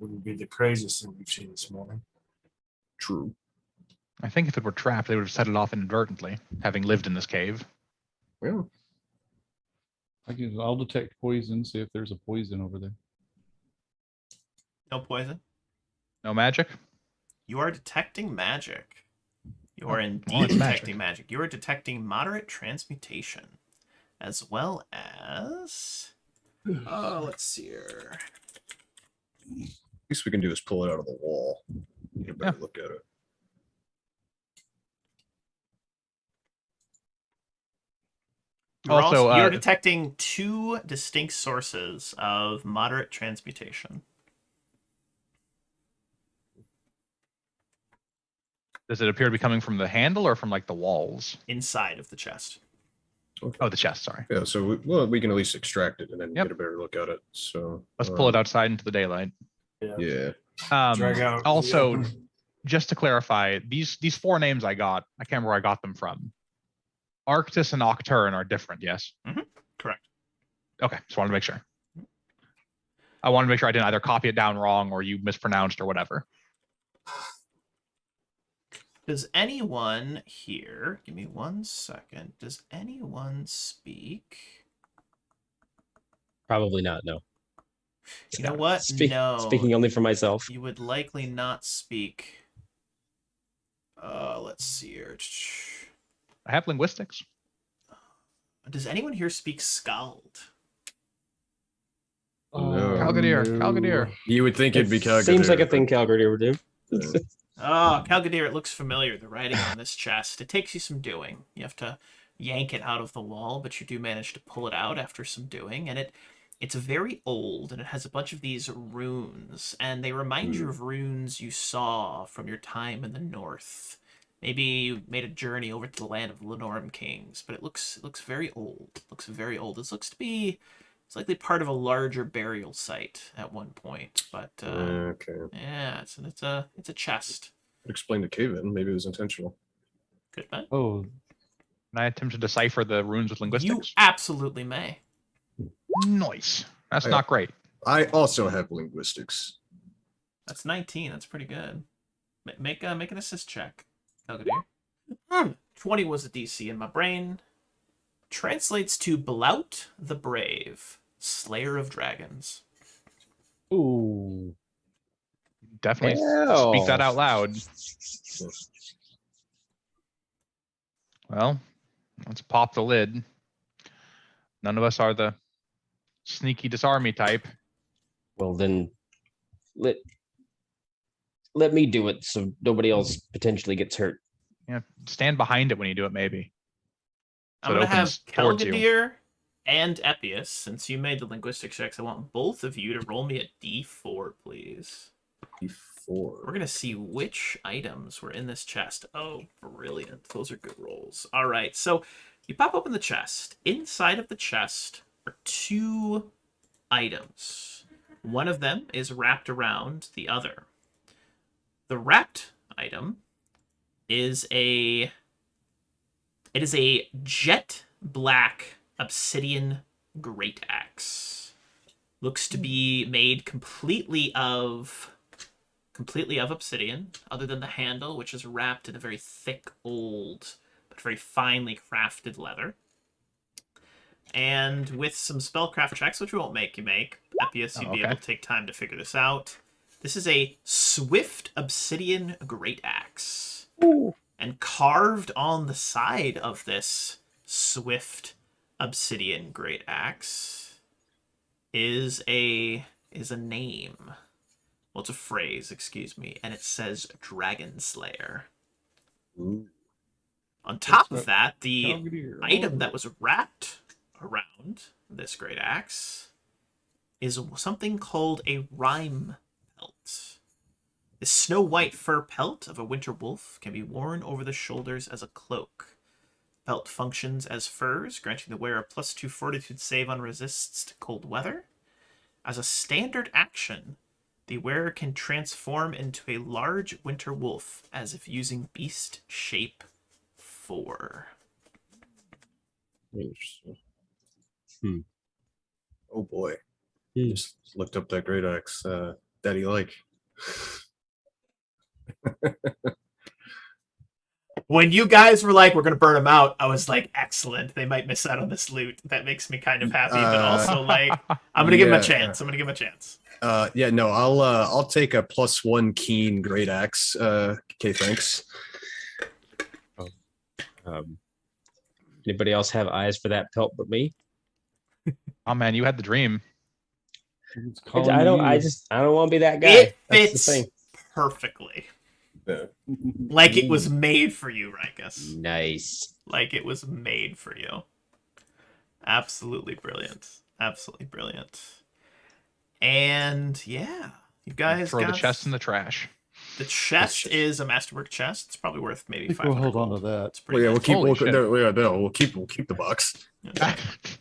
wouldn't be the craziest thing we've seen this morning. True. I think if it were trapped, they would have set it off inadvertently, having lived in this cave. Well, I'll detect poison, see if there's a poison over there. No poison? No magic? You are detecting magic. You are indeed well, it's detecting magic. You are detecting moderate transmutation. As well as... let's see here. least we can do is pull it out of the wall. Get a better look at it. Also, You're detecting two distinct sources of moderate transmutation. Does it appear to be coming from the handle or from like the walls? Inside of the chest. Okay. Oh, the chest, sorry. Yeah, so we can at least extract it and then get a better look at it. So Let's pull it outside into the daylight. Yeah. Drag out. Also, just to clarify, these four names I got, I can't remember where I got them from. Arctis and Nocturne are different, yes? Mm-hmm. Correct. Okay, just wanted to make sure. I wanted to make sure I didn't either copy it down wrong or you mispronounced or whatever. Does anyone here, give me 1 second, does anyone speak? Probably not, no. You know what? No. Speaking only for myself. You would likely not speak. Let's see here. I have linguistics. Does anyone here speak Scald? Calgadir. You would think it'd be Calgadir. Seems like a thing Calgadir would do. Oh, Calgadir, it looks familiar. The writing on this chest. It takes you some doing. You have to yank it out of the wall, but you do manage to pull it out after some doing. And it's very old, and it has a bunch of these runes, and they remind you of runes you saw from your time in the north. Maybe you made a journey over to the land of Lenorm Kings, but it looks very old. It looks very old. This looks to be... It's likely part of a larger burial site at one point, but okay. Yeah, it's a chest. Explain the cave-in. Maybe it was intentional. Good man. Oh, Can I attempt to decipher the runes with You linguistics? absolutely may. Nice. That's Yeah. not great. I also have linguistics. That's 19. That's pretty good. Make an assist check. Calgadir. 20 was the DC in my brain. Translates to Blout the Brave, Slayer of Dragons. Ooh. Definitely Hell. speak that out loud. Well, let's pop the lid. None of us are the sneaky disarmy type. Well, then let me do it so nobody else potentially gets hurt. Yeah, stand behind it when you do it, maybe. I'm So it going to have opens towards you. Calgadir and Epius. Since you made the linguistic checks, I want both of you to roll me a d4, please. We're going to see which items were in this chest. Oh, brilliant. Those are good rolls. All right, so you pop open the chest. Inside of the chest are two items. One of them is wrapped around the other. The wrapped item is a jet black obsidian great axe. Looks to be made completely of obsidian, other than the handle, which is wrapped in a very thick, old, but very finely crafted leather. And with some spellcraft checks, which we won't make you make, Epius, you'd be able to take time to figure this out. This is a swift obsidian great axe. And carved on the side of this swift obsidian great axe is a name. Well, it's a phrase, excuse me, and it says Dragon Slayer. Ooh. On top What's of that, the Calgary or item that Oliver? was wrapped around this great axe is something called a rime pelt. This snow-white fur pelt of a winter wolf can be worn over the shoulders as a cloak. Pelt functions as furs, granting the wearer a +2 fortitude save on resists to cold weather. As a standard action, the wearer can transform into a large winter wolf as if using beast shape 4. Interesting. Oh boy. Hmm. Just looked up that great axe. Daddy like. When you guys were like, we're going to burn them out, I was like, excellent. They might miss out on this loot. That makes me kind of happy, but also like, I'm going to give him a yeah, chance. I'm going to give him a chance. Yeah, no, I'll take a +1 keen great axe. Okay, thanks. Anybody else have eyes for that pelt but me? Oh man, you had the dream. It's I calling don't. I you. don't want to be that guy. It That's the fits thing. perfectly. Yeah. Like it was made for you, Rikus. Nice. Like it was made for you. Absolutely brilliant. Absolutely brilliant. And yeah, you guys Throw got the chest in the trash. The chest is a masterwork chest. It's probably worth I maybe think we'll 500 hold on gold. to that. It's pretty Well, yeah, good. we'll keep. Holy shit. We'll keep the box.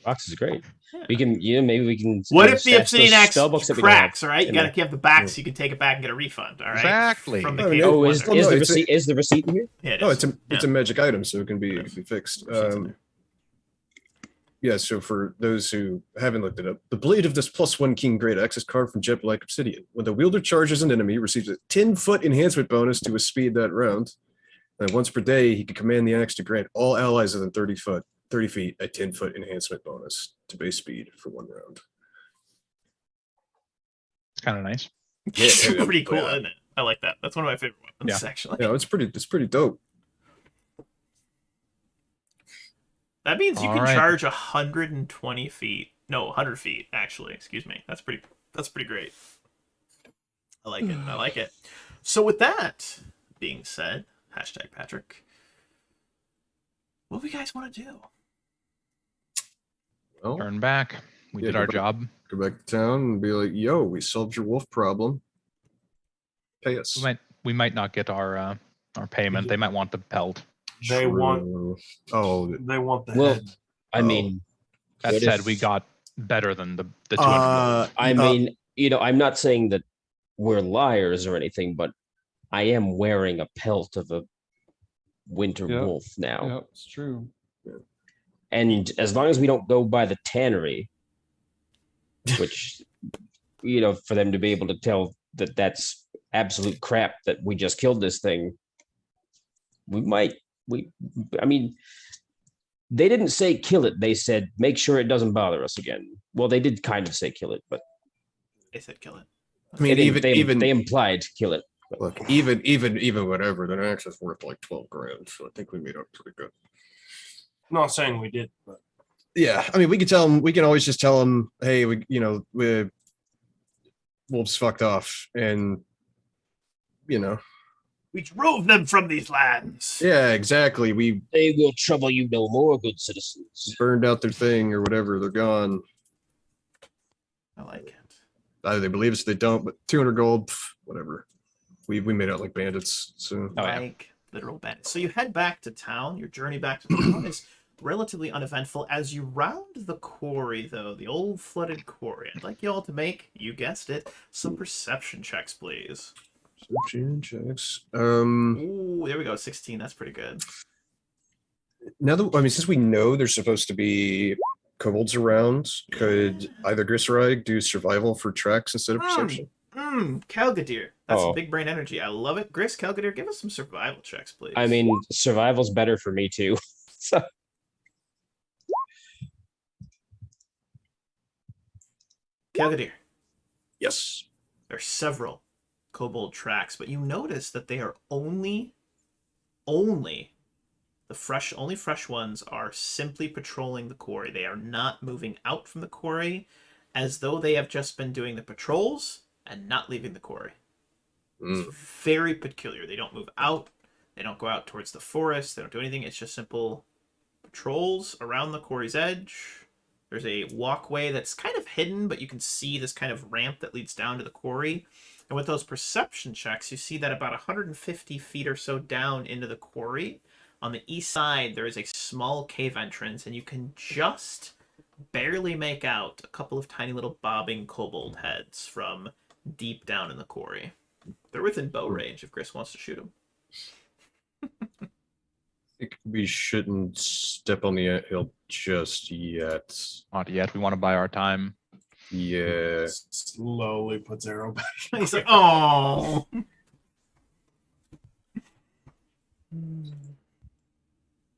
Box is great. Yeah. We can. Maybe we can. What if the stash Obsidian those axe spell books that we don't have cracks? All right, you in got there. to have the back so you can take it back and get a refund. All right, Exactly. From the Oh, Cave yeah. of Oh, Wonder. is no, the it's a- receipt? Is the receipt in here? Yeah, it No, is. it's a magic item, so it can be It is. fixed. Receipt's in there. Yeah, so for those who haven't looked it up, the blade of this +1 king great axe is carved from jet-black obsidian. When the wielder charges an enemy, receives a 10-foot enhancement bonus to his speed that round. And once per day, he can command the axe to grant all allies within 30 feet a 10-foot enhancement bonus to base speed for 1 round. It's kind of nice. It's Yeah, pretty cool, yeah. isn't it? I like that. That's one of my favorite weapons, actually. Yeah, it's pretty dope. That means you All can right. charge 120 feet. No, 100 feet, actually. Excuse me. That's pretty great. I like it. I like it. So with that being said, #Patrick, what do you guys want to do? Well, Turn back. We Yeah, did go our back. job. go back to town and be like, yo, we solved your wolf problem. Pay us. We might not get our payment. They might want the pelt. They want True. Oh, they want the Well, head. I mean, That what said, if- we got better than the 200 gold. I mean, I'm not saying that we're liars or anything, but I am wearing a pelt of a winter Yeah. wolf now. Yeah, it's true. And as long as we don't go by the tannery, which, for them to be able to tell that that's absolute crap that we just killed this thing, I mean, they didn't say kill it. They said make sure it doesn't bother us again. Well, they did kind of say kill it, but They said kill it. I mean, they implied kill it. look, even whatever, the axe is worth like 12 grand. So I think we made up pretty good. I'm not saying we did, but Yeah, I mean, we can always just tell them, hey, we wolves fucked off, and We drove them from these lands. yeah, exactly. We They will trouble you no more, good citizens. burned out their thing or whatever. They're gone. I like it. Either they believe us, they don't. But 200 gold, whatever. We made out like bandits. So Oh, yeah. Like literal bandits. So you head back to town. Your journey back to town is relatively uneventful. As you round the quarry, though, the old flooded quarry, I'd like you all to make, you guessed it, some perception checks, please. perception checks. Ooh, there we go. 16. That's pretty good. Now that since we know there's supposed to be kobolds around, could either Grisserig do survival for tracks instead of perception? Calgadir. That's Oh. big brain energy. I love it. Gris, Calgadir, give us some survival checks, please. I mean, survival's better for me too. So Calgadir. Yes. There are several kobold tracks, but you notice that they are only only fresh ones are simply patrolling the quarry. They are not moving out from the quarry, as though they have just been doing the patrols and not leaving the quarry. It's very peculiar. They don't move out. They don't go out towards the forest. They don't do anything. It's just simple patrols around the quarry's edge. There's a walkway that's kind of hidden, but you can see this kind of ramp that leads down to the quarry. And with those perception checks, you see that about 150 feet or so down into the quarry, on the east side, there is a small cave entrance, and you can just barely make out a couple of tiny little bobbing kobold heads from deep down in the quarry. They're within bow range if Chris wants to shoot them. I think we shouldn't step on the anthill just yet. Not yet. We want to buy our time. Yeah. Slowly puts arrow back. He's like, oh.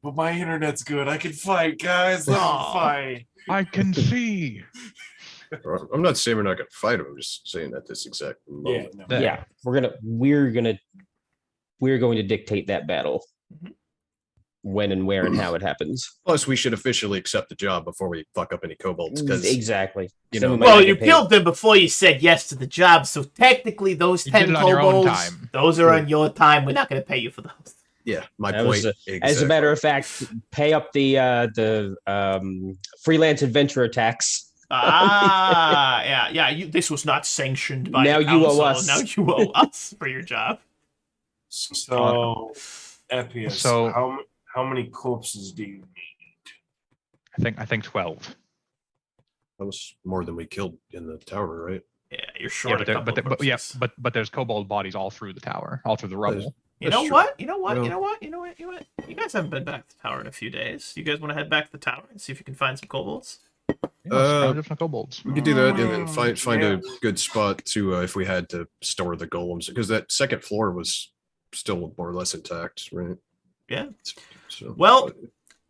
But my internet's good. I can fight, guys. Let me Aw. fight. I can see. I'm not saying we're not going to fight him. I'm just saying at this exact Yeah, moment. no. Yeah. Yeah, we're going to dictate that battle. Mhm. When and where and how it happens. Plus, we should officially accept the job before we fuck up any kobolds. Because Exactly. you Then know- we might Well, not you get paid. killed them before you said yes to the job, so technically those You did 10 it on your own kobolds, time. those are on your time. We're not going to pay you for those. yeah, my That point. was As a matter of fact, pay up the freelance adventurer tax. Yeah. This was not sanctioned by Now the you owe council. us. Now you owe us for your job. So, Epius, So- how many corpses do you need? I think 12. that was more than we killed in the tower, right? Yeah, you're short a couple of corpses. But there's kobold bodies all through the tower, all through the rubble. You That's know true. what? You know what? Well- You know what? You know what? You know what? You guys haven't been back to the tower in a few days. You guys want to head back to the tower and see if you can find some kobolds? Some kobolds. We could do that and then Mm, find yeah. a good spot to if we had to store the golems, because that second floor was still more or less intact, right? Yeah. So Well,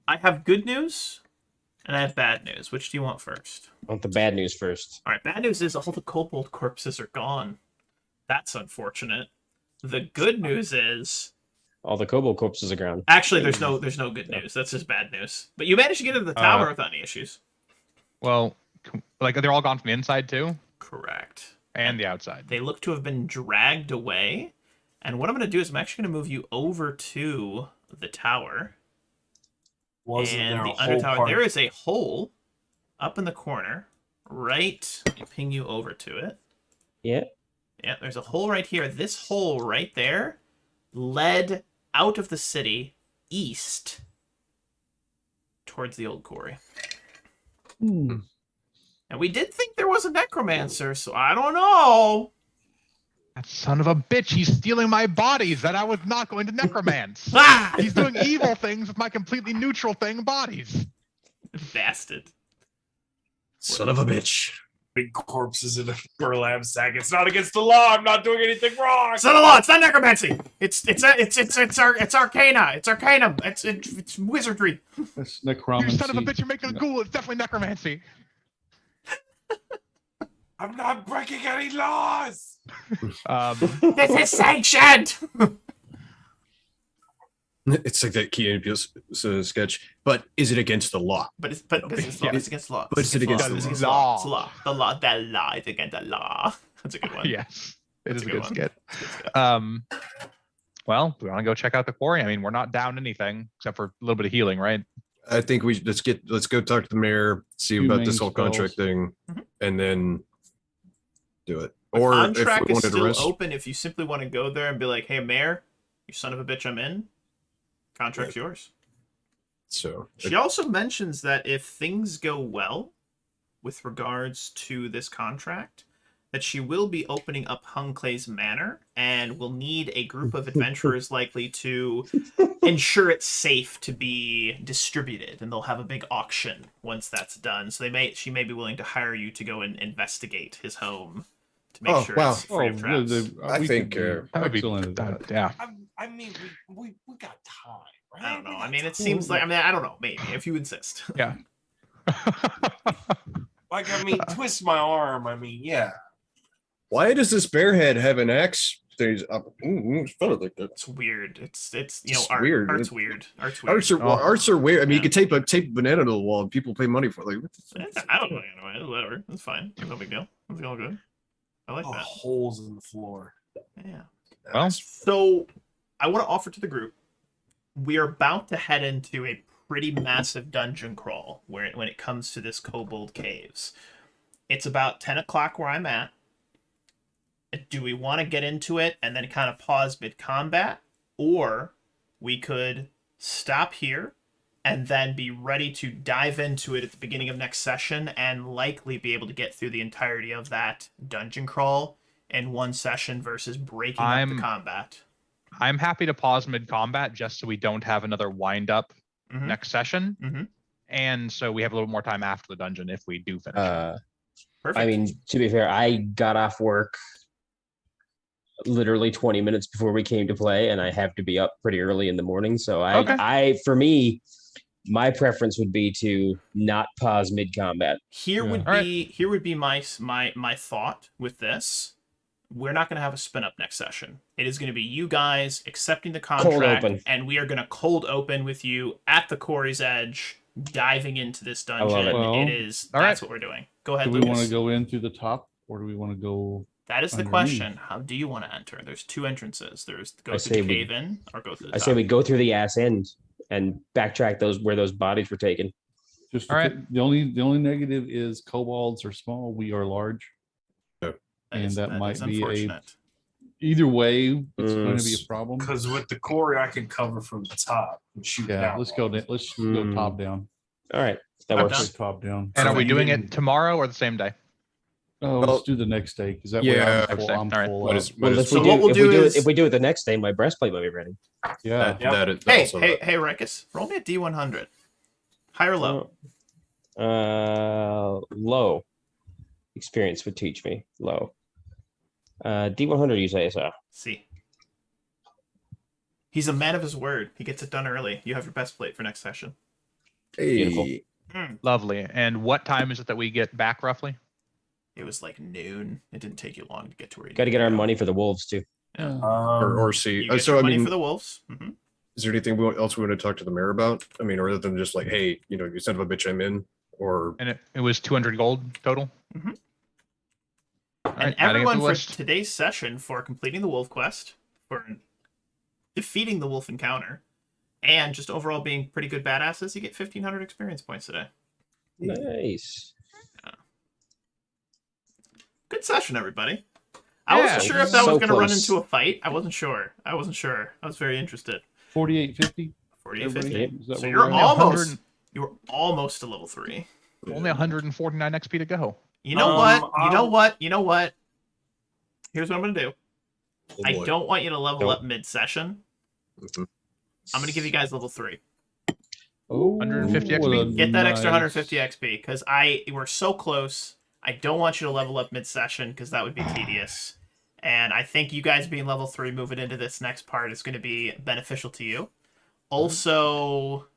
I have good news and I have bad news. Which do you want first? I want the bad news first. All right, bad news is all the kobold corpses are gone. That's unfortunate. The good news is All the kobold corpses are gone. actually there's no good news. That's just bad news. But you managed to get into the tower without any issues. Well, like they're all gone from the inside too, Correct. and the outside. They look to have been dragged away. And what I'm going to do is I'm actually going to move you over to the tower. Wasn't And there the a under whole tower, part? there is a hole up in the corner. Right. Let me ping you over to it. Yeah. Yeah, there's a hole right here. This hole right there led out of the city east towards the old quarry. And we did think there was a necromancer, so I don't know. That son of a bitch, he's stealing my bodies that I was not going to necromance. Ah! He's doing evil things with my completely neutral thing bodies. Bastard. son of a bitch. Big corpses in a burlap sack. It's not against the law. I'm not doing anything wrong. It's not a law. It's not necromancy. It's arcana. It's arcanum. It's wizardry. That's You necromancy. son of a bitch, you're making a ghoul. It's definitely necromancy. I'm not breaking any laws. This is sanctioned. It's like that Key and Peele sketch. But is it against the law? But it's against law. It's against law. But is it against It's the against law? law. It's law. The law. The law is against the law. That's a good one. Yes, it That's is a a good good one. skit. That's a good skit. Well, we want to go check out the quarry. I mean, we're not down anything except for a little bit of healing, right? I think let's go talk to the mayor, see about Humane this whole contract spells. thing, Mhm. and then do it. The Or if contract we is wanted to still risk, open if you simply want to go there and be like, "Hey, mayor, you son of a bitch, I'm in." Contract's yours. so She also mentions that if things go well with regards to this contract, that she will be opening up Hung Clay's Manor and will need a group of adventurers likely to ensure it's safe to be distributed, and they'll have a big auction once that's done. So she may be willing to hire you to go and investigate his home to make Oh, sure wow. it's free of traps. I think, That would be excellent at that. yeah. I mean, we got time, right? I don't know. We I got mean, it time. seems like I don't know. Maybe if you insist. Yeah. Like, I mean, twist my arm. I mean, yeah. why does this bearhead have an axe stays up. It's funny like that. It's weird. It's It's art. weird. Art's weird. Art's weird. Arts are weird. I mean, Yeah. you could tape a banana to the wall and people pay money for it. Like, what the fuck? I don't know. Anyway, whatever. It's fine. No big deal. It's all good. I like Oh, that. holes in the floor. Yeah. Well, So I want to offer to the group. We are about to head into a pretty massive dungeon crawl when it comes to this Kobold Caves. It's about 10 o'clock where I'm at. Do we want to get into it and then kind of pause mid-combat? Or we could stop here and then be ready to dive into it at the beginning of next session and likely be able to get through the entirety of that dungeon crawl in one session versus breaking up the combat. I'm happy to pause mid-combat just so we don't have another wind-up Mhm. next session. Mhm. And so we have a little more time after the dungeon if we do finish. Perfect. I mean, to be fair, I got off work literally 20 minutes before we came to play, and I have to be up pretty early in the morning. So for me, my preference would be to not pause mid-combat. Here Yeah. would be my thought with this. We're not going to have a spin up next session. It is going to be you guys accepting the contract, open. and we are going to cold open with you at the quarry's edge, diving into this dungeon. love it. Well, That's right. what we're doing. Go ahead, Do we Lucas. want to go in through the top, or do we want to go? That is the underneath? question. How do you want to enter? There's two entrances. There's go I through say the we- cave in or go through the I top. say we go through the ass end and backtrack where those bodies were taken. Just All right. the only negative is kobolds are small. We are large. and that might is be a- unfortunate. Either way, it's going to be a problem. Because with the quarry, I can cover from the top and shoot Yeah, down. let's go. Let's go Hmm. top down. All right, that I'm works. done. Go top down. And are So we doing even- it tomorrow or the same day? Oh, Well, let's do the next day because that way yeah, I'm full. next day. I'm All right. full What up. is- Well, if So we do, what we'll if do we do is- it, if we do it the next day, my breastplate will be ready. Yeah. Yep. Hey, also hey, that. Rekus, roll me a D100. High or low? Low. Experience would teach me low. D100, you say so? See. He's a man of his word. He gets it done early. You have your best plate for next session. Beautiful. Hey, Lovely. And what time is it that we get back roughly? It was like noon. It didn't take you long to get to where you Got to need get our go. money for the wolves too. Yeah. or see. You get So your I money mean, for the wolves. Mhm. is there anything else we want to talk to the mayor about? I mean, other than just like, hey, you son of a bitch, I'm in, or And it was 200 gold total. Mhm. All And right, adding it to everyone the for list. today's session for completing the wolf quest, for defeating the wolf encounter, and just overall being pretty good badasses, you get 1,500 experience points today. Nice. Good session, everybody. I wasn't Yeah, sure if that so was going to run close. into a fight. I wasn't sure. I was very interested. 4850. 48, Everybody- 50. is that So where you're we're at? almost you were almost to level 3. Only 149 XP to go. You know what? You know I'll- what? You know what? Here's what I'm going to do. oh I boy. don't want you to level Nope. up mid-session. Mhm. I'm going to give you guys level 3. Oh, 150 what XP. a Get that extra nice- 150 XP because we're so close. I don't want you to level up mid-session because that would be tedious. And I think you guys being level 3 moving into this next part is going to be beneficial to you. Also,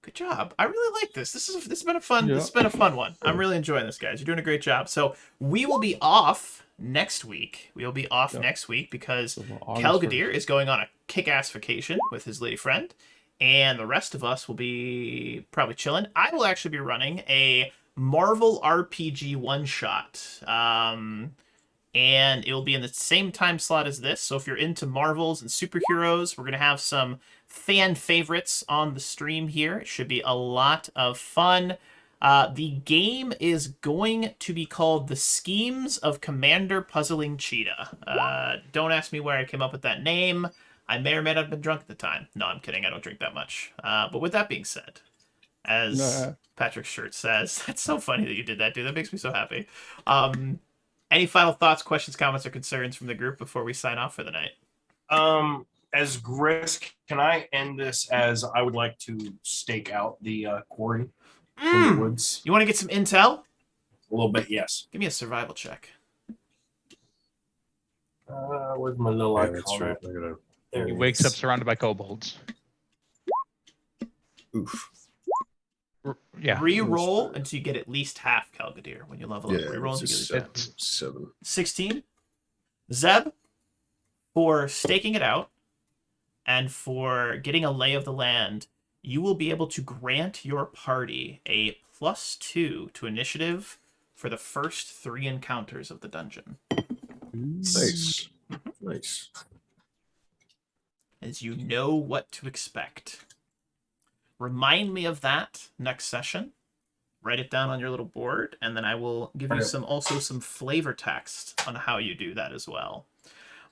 good job. I really like this. This has been a fun. Yeah. This has been a fun one. I'm really enjoying this, guys. You're doing a great job. So we will be off next week. We will be off Yeah. next week because So August Kelgadir 1st. is going on a kick-ass vacation with his lady friend, and the rest of us will be probably chilling. I will actually be running a Marvel RPG one-shot, and it will be in the same time slot as this. So if you're into Marvels and superheroes, we're going to have some fan favorites on the stream here. It should be a lot of fun. The game is going to be called The Schemes of Commander Puzzling Cheetah. Don't ask me where I came up with that name. I may or may not have been drunk at the time. No, I'm kidding. I don't drink that much. But with that being said, as Nah. Patrick's shirt says, that's so funny that you did that, dude. That makes me so happy. Any final thoughts, questions, comments, or concerns from the group before we sign off for the night? As Grisk, can I end this as I would like to stake out the quarry from the woods? You want to get some intel? A little bit, yes. Give me a survival check. Where's my little Yeah, icon? that's right. I gotta, There He it wakes is. up surrounded by kobolds. oof. Yeah. Re-roll until you get at least half Kelgadir when you level Yeah, up. Re-roll it's until you just get at least half. 7. 16. Zeb, For staking it out and for getting a lay of the land, you will be able to grant your party a +2 to initiative for the first 3 encounters of the dungeon. Nice. Nice. As you know what to expect. Remind me of that next session. Write it down on your little board, and then I will give you some flavor text on how you do that as well.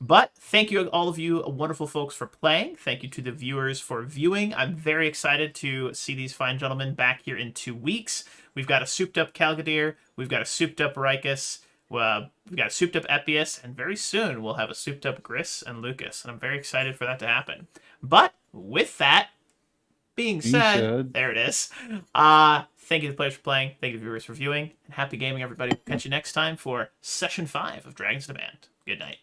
But thank you, all of you wonderful folks, for playing. Thank you to the viewers for viewing. I'm very excited to see these fine gentlemen back here in 2 weeks. We've got a souped-up Calgadir. We've got a souped-up Rikus. We've got a souped-up Epius. And very soon, we'll have a souped-up Gris and Lucas. And I'm very excited for that to happen. But with that being said, there it is. Thank you to the players for playing. Thank you to the viewers for viewing. And happy gaming, everybody. Catch you next time for Session 5 of Dragon's Demand. Good night.